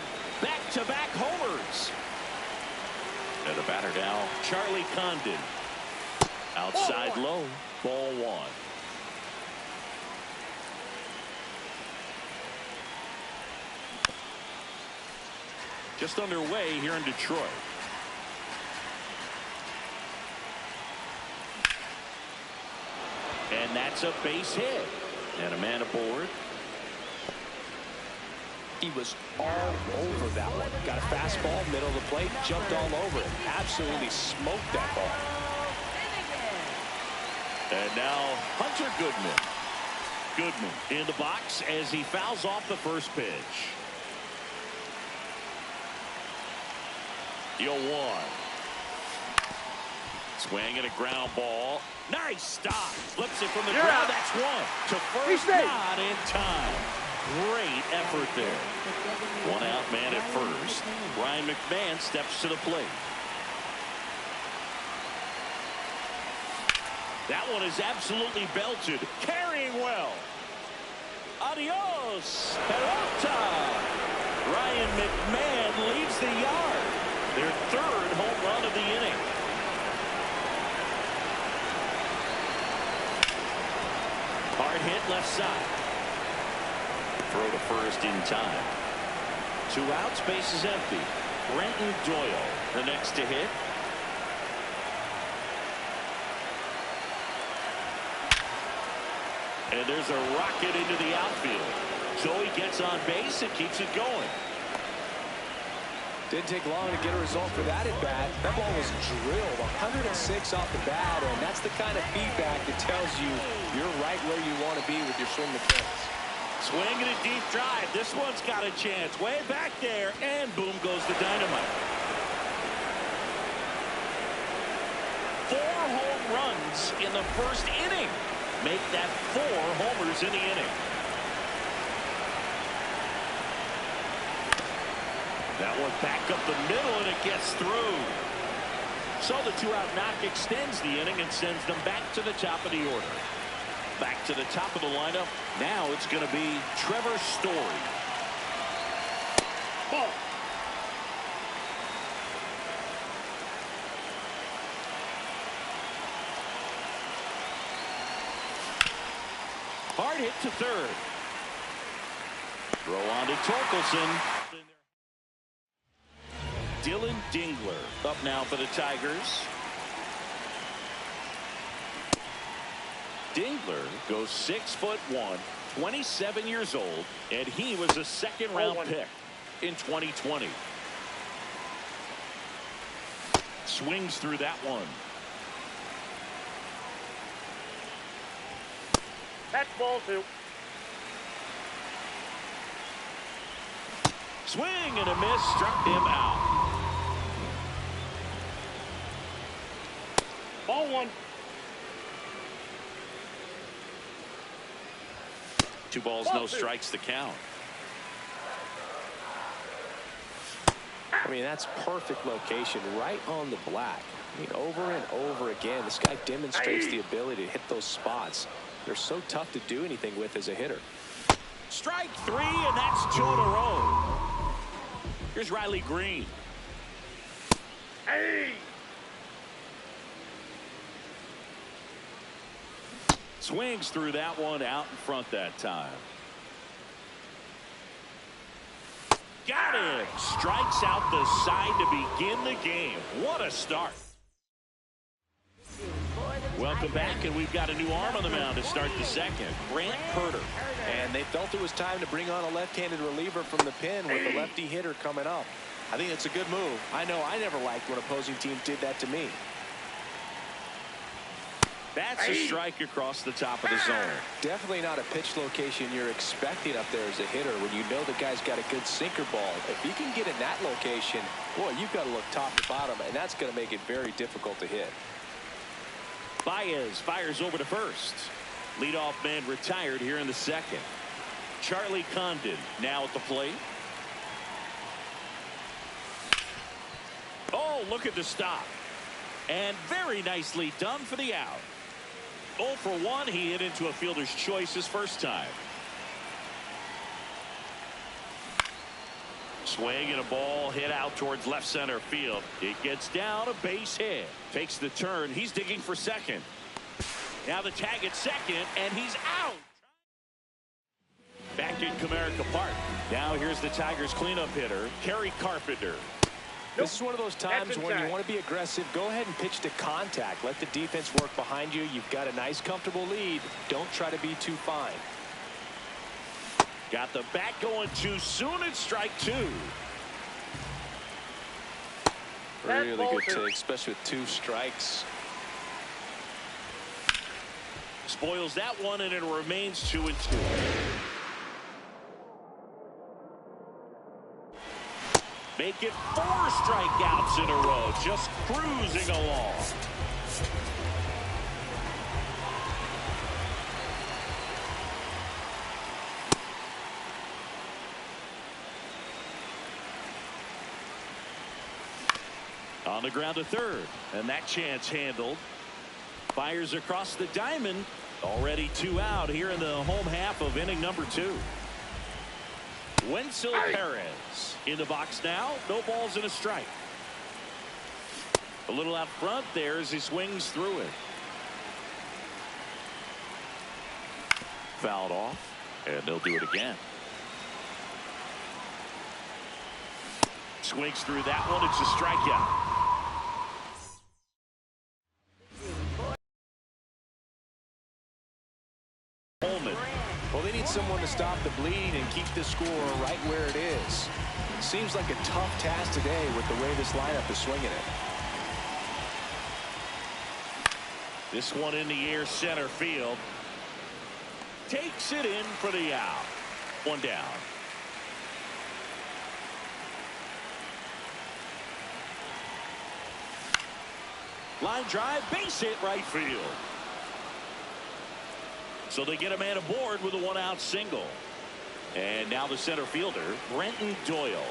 Back-to-back homers. And the batter now, Charlie Condon. Outside low, ball 1. Just underway here in Detroit. And that's a base hit. And a man aboard. He was all over that one. Got a fastball, middle of the plate, jumped all over it. Absolutely smoked that ball. And now Hunter Goodman. Goodman in the box as he fouls off the first pitch. The 0-1. Swing and a ground ball. Nice stop. Flips it from the ground. That's one. To first, not in time. Great effort there. 1 out man at first. Brian McMahon steps to the plate. That one is absolutely belted. Carrying well. Adios, pelota. Ryan McMahon leaves the yard. Their third home run of the inning. Hard hit left side. Throw to first in time. 2 outs, base is empty. Brenton Doyle, the next to hit. And there's a rocket into the outfield. Joey gets on base and keeps it going. Didn't take long to get a result for that at bat. That ball was drilled 106 off the bat, and that's the kind of feedback that tells you you're right where you want to be with your swing mechanics. Swing and a deep drive. This one's got a chance. Way back there, and boom goes the dynamite. 4 home runs in the first inning. Make that 4 homers in the inning. That one back up the middle, and it gets through. So the 2-out knock extends the inning and sends them back to the top of the order. Back to the top of the lineup. Now it's going to be Trevor Story. Ball. Hard hit to third. Throw on to Torkelson. Dylan Dingler up now for the Tigers. Dingler goes 6'1", 27 years old, and he was a second-round pick in 2020. Swings through that one. That's ball 2. Swing and a miss, struck him out. Ball 1. 2 balls, no strikes to count. I mean, that's perfect location, right on the black. I mean, over and over again, this guy demonstrates the ability to hit those spots. They're so tough to do anything with as a hitter. Strike 3, and that's 2 in a row. Here's Riley Green. Hey! Swings through that one, out in front that time. Got him. Strikes out the side to begin the game. What a start. Welcome back, and we've got a new arm on the mound to start the second. Grant Herter. And they felt it was time to bring on a left-handed reliever from the pen with the lefty hitter coming up. I think it's a good move. I know I never liked when opposing teams did that to me. That's a strike across the top of the zone. Definitely not a pitch location you're expecting up there as a hitter when you know the guy's got a good sinker ball. If you can get in that location, boy, you've got to look top to bottom, and that's going to make it very difficult to hit. Baez fires over to first. Leadoff man retired here in the second. Charlie Condon now at the plate. Oh, look at the stop. And very nicely done for the out. 0 for 1. He hit into a fielder's choice his first time. Swing and a ball hit out towards left center field. It gets down, a base hit. Takes the turn. He's digging for second. Now the tag at second, and he's out. Back in Comerica Park. Now here's the Tigers cleanup hitter, Kerry Carpenter. This is one of those times when you want to be aggressive. Go ahead and pitch to contact. Let the defense work behind you. You've got a nice, comfortable lead. Don't try to be too fine. Got the bat going too soon. It's strike 2. Really good take, especially with 2 strikes. Spoils that one, and it remains 2-2. Make it 4 strikeouts in a row, just cruising along. On the ground to third, and that chance handled. Fires across the diamond. Already 2 out here in the home half of inning number 2. Wenzel Perez in the box now. No balls and a strike. A little out front there as he swings through it. Fouled off, and they'll do it again. Swings through that one. It's a strikeout. Well, they need someone to stop the bleed and keep the score right where it is. Seems like a tough task today with the way this lineup is swinging it. This one in the air, center field. Takes it in for the out. One down. Line drive, base hit, right field. So they get a man aboard with a one-out single. And now the center fielder, Brenton Doyle.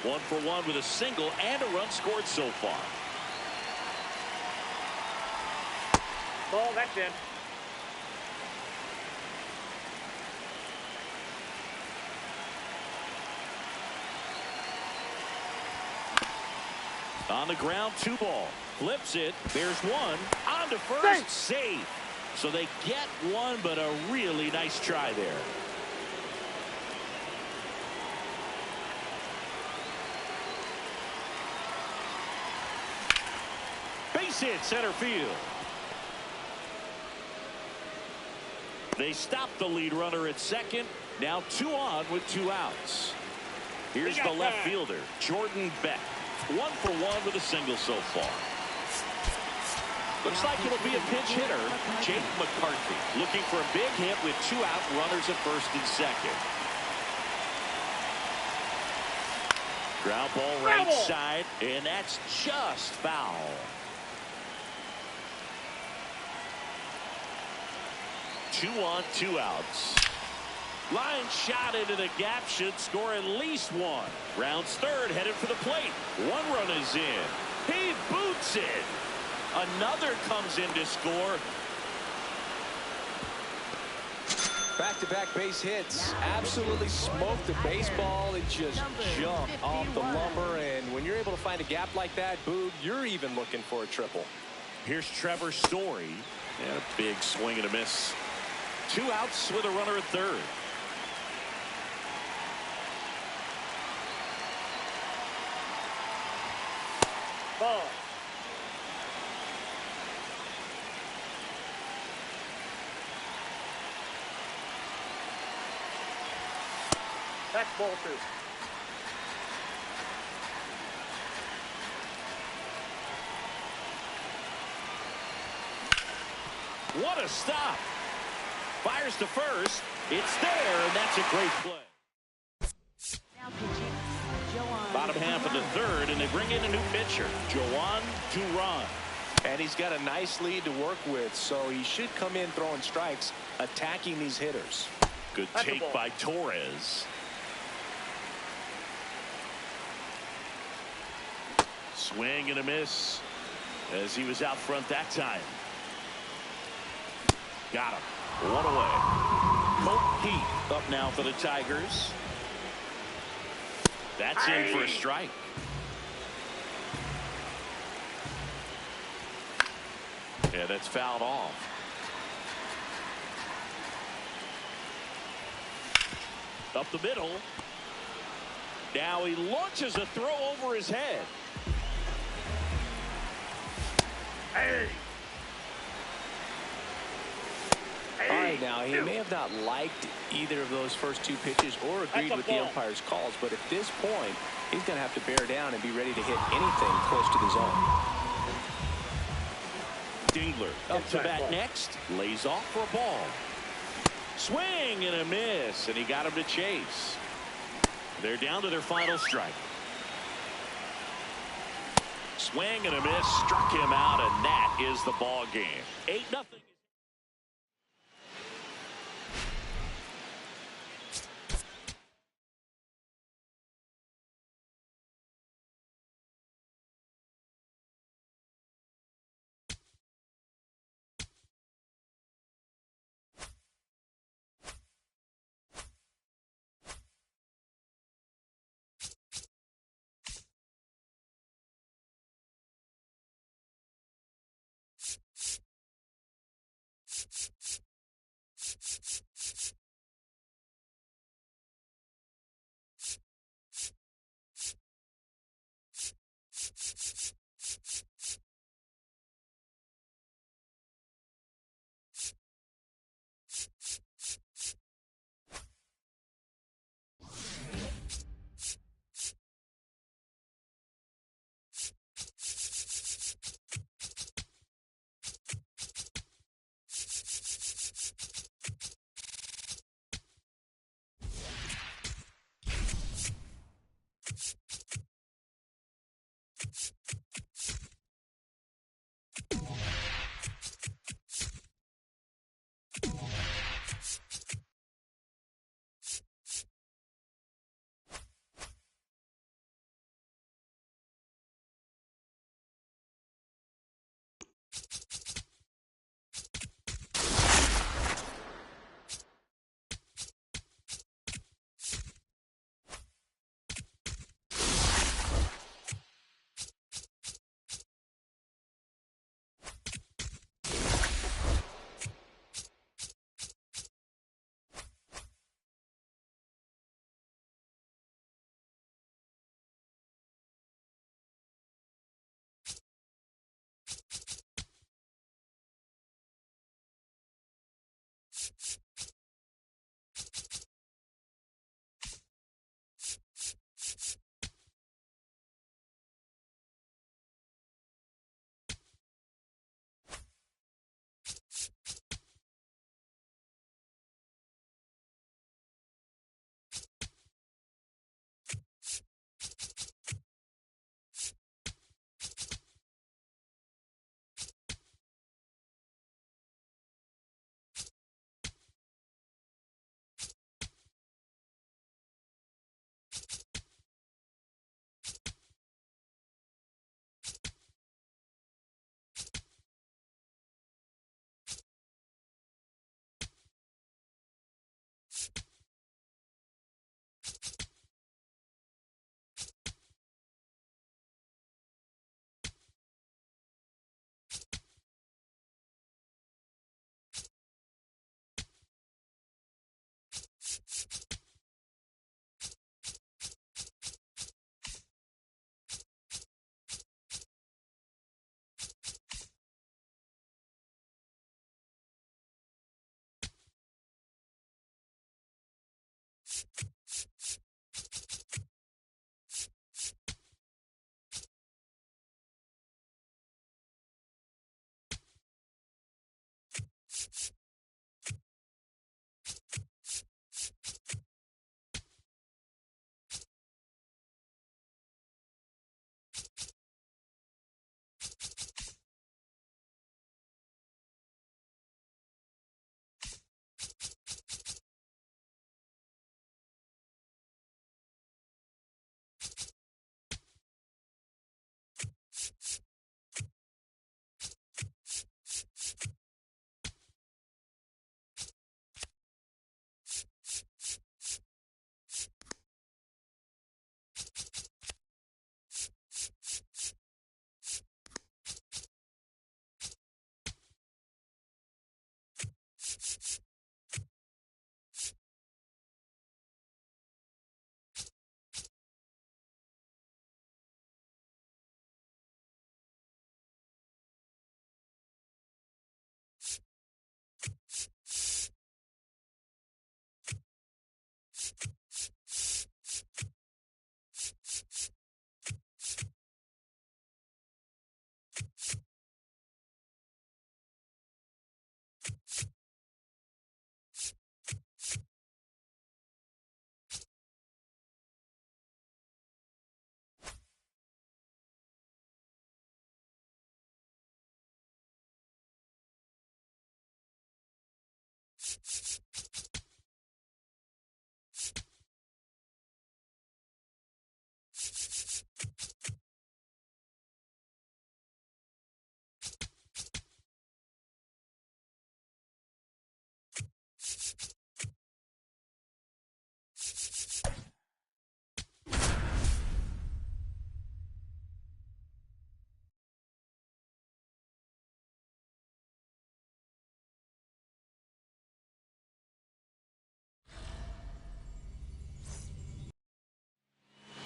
1 for 1 with a single and a run scored so far. Ball, that's in. On the ground, 2 ball. Flips it. There's one. On to first. Save. So they get one, but a really nice try there. Base hit, center field. They stop the lead runner at second. Now 2 on with 2 outs. Here's the left fielder, Jordan Beck. 1 for 1 with a single so far. Looks like it'll be a pinch hitter, Jake McCarthy, looking for a big hit with 2 out, runners at first and second. Ground ball right side, and that's just foul. Two on, 2 outs. Line shot into the gap, should score at least 1. Rounds third, headed for the plate. 1 run is in. He boots it. Another comes in to score. Back-to-back base hits. Absolutely smoked the baseball. It just jumped off the lumber. And when you're able to find a gap like that, Boog, you're even looking for a triple. Here's Trevor Story. And a big swing and a miss. 2 outs with a runner at third. Ball. That's ball 2. What a stop. Fires to first. It's there, and that's a great play. Now pitching, Joan. Bottom half of the third, and they bring in a new pitcher, Joan Duran. And he's got a nice lead to work with, so he should come in throwing strikes, attacking these hitters. Good take by Torres. Swing and a miss as he was out front that time. Got him. 1 away. Colt Pete up now for the Tigers. That's in for a strike. Yeah, that's fouled off. Up the middle. Now he launches a throw over his head. Hey. All right, now, he may have not liked either of those first 2 pitches or agreed with the umpire's calls, but at this point, he's going to have to bear down and be ready to hit anything close to the zone. Dingler up to bat next. Lays off for a ball. Swing and a miss, and he got him to chase. They're down to their final strike. Swing and a miss, struck him out, and that is the ball game. 8-0.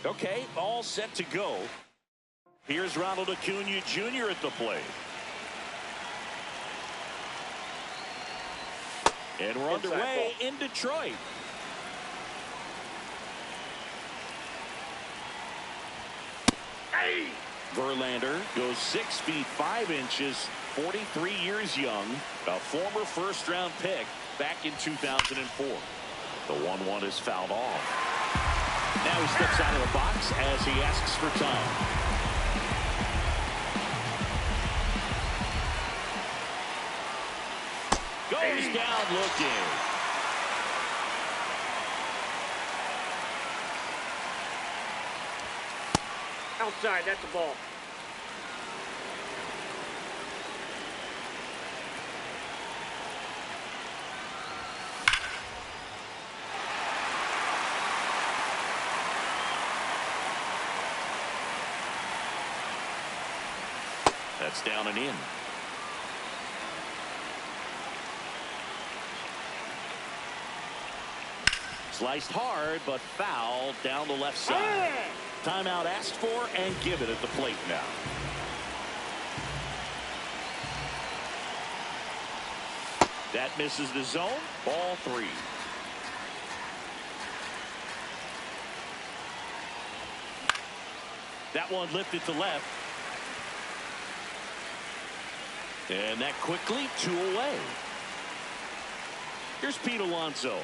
Okay, all set to go. Here's Ronald Acuna Jr. at the plate. And we're underway in Detroit. Hey! Verlander goes 6 feet 5 inches, 43 years young, a former first-round pick back in 2004. The 1-1 is fouled off. Now he steps out of the box as he asks for time. Goes down looking. Outside, that's a ball. That's down and in. Sliced hard, but foul down the left side. Timeout asked for and given at the plate now. That misses the zone. Ball 3. That one lifted to left. And that quickly 2 away. Here's Pete Alonso.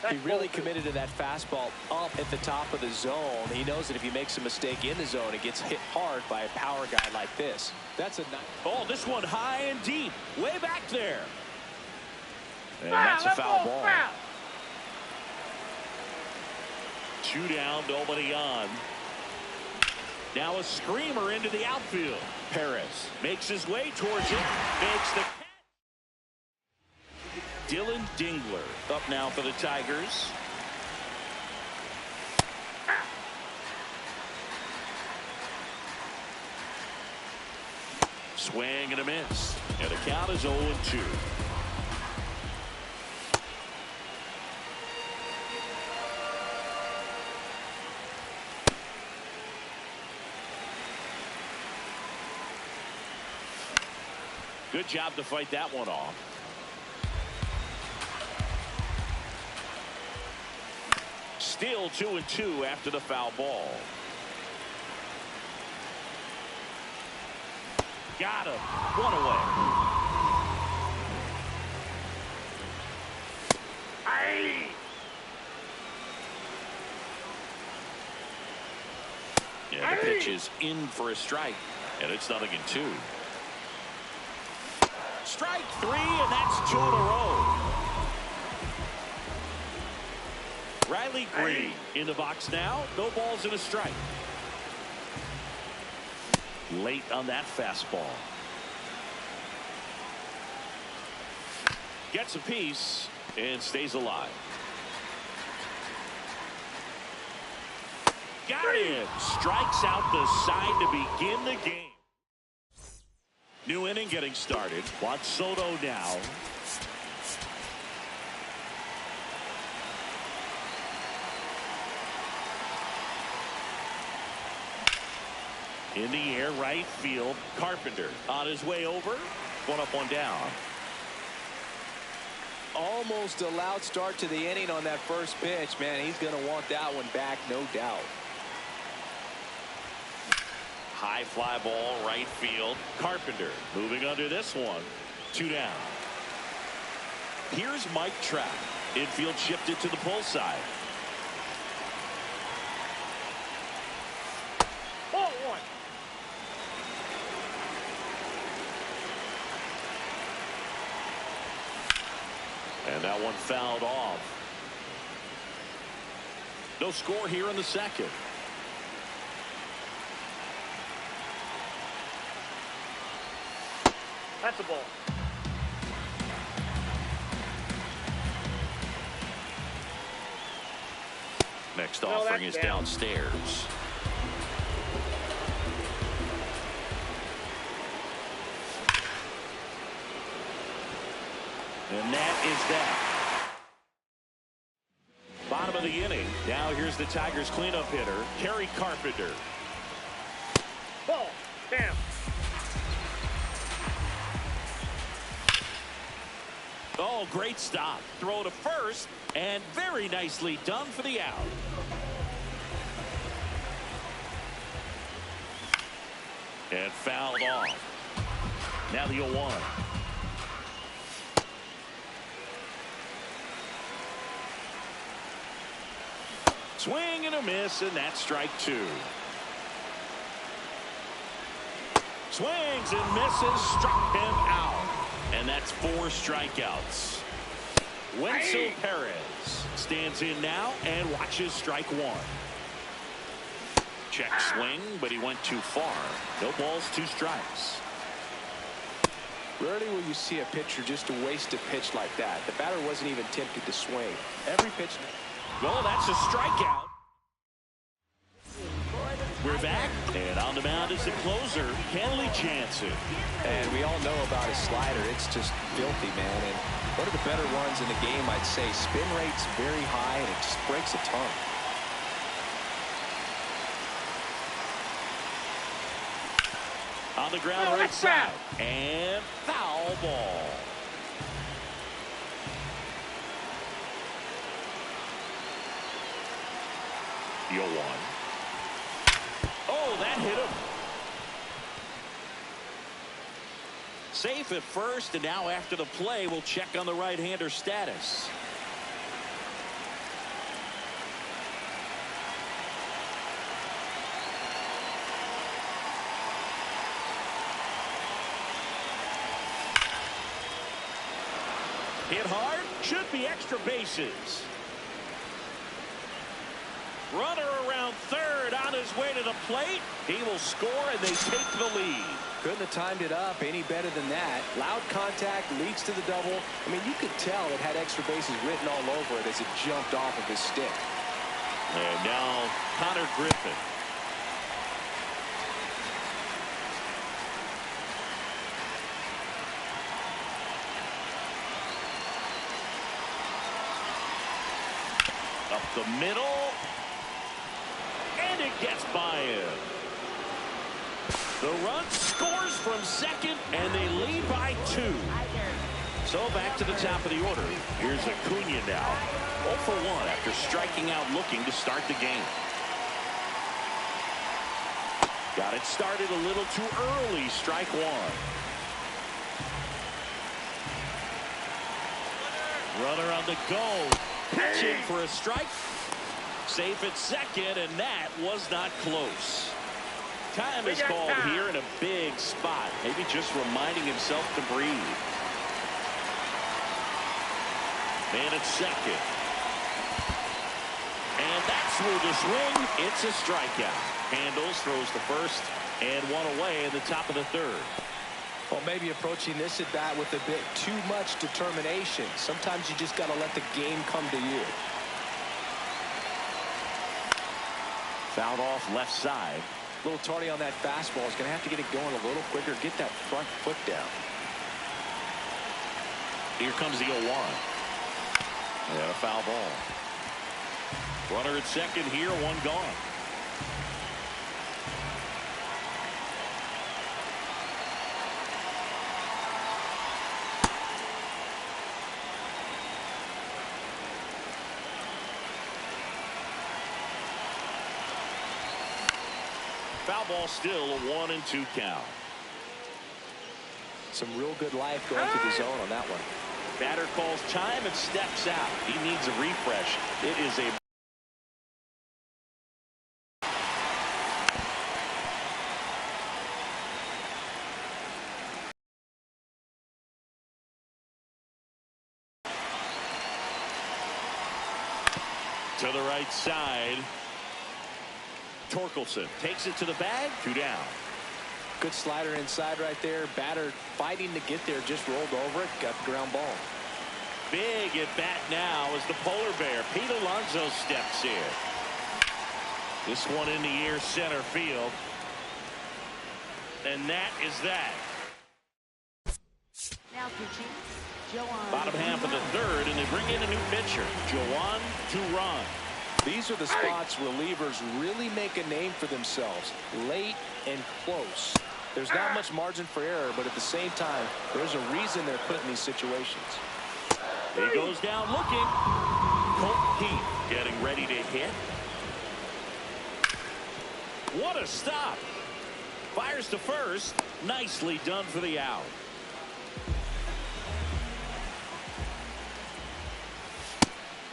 He really committed to that fastball up at the top of the zone. He knows that if he makes a mistake in the zone, it gets hit hard by a power guy like this. That's a nice. Oh, this one high and deep. Way back there. And that's a foul ball. 2 down, nobody on. Now a screamer into the outfield. Perez makes his way towards it. Makes the catch. Dylan Dingler up now for the Tigers. Swing and a miss. And the count is 0-2. Good job to fight that one off. Still 2-2 after the foul ball. Got him. 1 away. Aye. Yeah, the pitch is in for a strike, and it's 0-2. Strike 3, and that's 2 in a row. Riley Green in the box now. No balls and a strike. Late on that fastball. Gets a piece and stays alive. Got it. Strikes out the side to begin the game. New inning getting started. Juan Soto now. In the air, right field. Carpenter on his way over. 1 up, 1 down. Almost a loud start to the inning on that first pitch. Man, he's going to want that one back, no doubt. High fly ball, right field. Carpenter moving under this one. 2 down. Here's Mike Trout. Infield shifted to the pull side. Ball 1. And that one fouled off. No score here in the second. That's a ball. Next No, offering that's is down. downstairs. And that is that. Bottom of the inning. Now here's the Tigers cleanup hitter, Kerry Carpenter. Ball. Down. Oh, great stop. Throw to first, and very nicely done for the out. And fouled off. Now the 0-1. Swing and a miss, and that's strike 2. Swings and misses, struck him out. And that's 4 strikeouts. Wenzel Perez stands in now and watches strike 1. Check swing, but he went too far. No balls, 2 strikes. Rarely will you see a pitcher just waste a pitch like that. The batter wasn't even tempted to swing. Every pitch. Well, that's a strikeout. For the We're back, and on the mound is the closer, Kenley Jansen. And we all know about his slider. It's just filthy, man. And one of the better ones in the game, I'd say. Spin rate's very high, and it just breaks a ton. On the ground right side. And foul ball. Yo one. Oh, that hit him. Safe at first, and now after the play, we'll check on the right-hander status. Hit hard, should be extra bases. Runner around third on his way to the plate. He will score, and they take the lead. Couldn't have timed it up any better than that. Loud contact leads to the double. I mean, you could tell it had extra bases written all over it as it jumped off of his stick. And now Connor Griffin. Up the middle. And it gets by him. The run scores from second, and they lead by 2. So back to the top of the order. Here's Acuna now. 0 for 1 after striking out looking to start the game. Got it started a little too early. Strike 1. Runner on the go. Pitching for a strike. Safe at second, and that was not close. Time is called here in a big spot. Maybe just reminding himself to breathe. Man at second. And that's through the swing. It's a strikeout. Handles, throws the first, and 1 away in the top of the third. Well, maybe approaching this at bat with a bit too much determination. Sometimes you just got to let the game come to you. Fouled off left side. A little tardy on that fastball. Is going to have to get it going a little quicker. Get that front foot down. Here comes the 0-1. And a foul ball. Runner at second here, 1 gone. Foul ball, still a 1-2 count. Some real good life going through the zone on that one. Batter calls time and steps out. He needs a refresh. It is a to the right side. Torkelson takes it to the bag. 2 down. Good slider inside right there. Batter fighting to get there. Just rolled over it. Got the ground ball. Big at bat now as the polar bear Pete Alonso steps in. This one in the air, center field. And that is that. Now pitching, Joan. Bottom half of the third, and they bring in a new pitcher, Joan Duran. These are the spots relievers really make a name for themselves. Late and close. There's not much margin for error, but at the same time, there's a reason they're put in these situations. He goes down looking. Colt Heath getting ready to hit. What a stop. Fires to first. Nicely done for the out.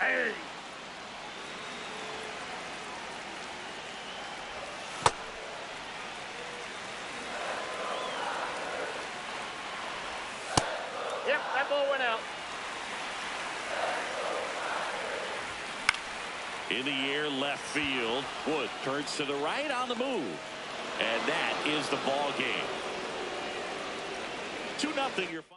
Hey. Yep, that ball went out. In the air, left field. Wood turns to the right on the move. And that is the ball game. 2-0 your final.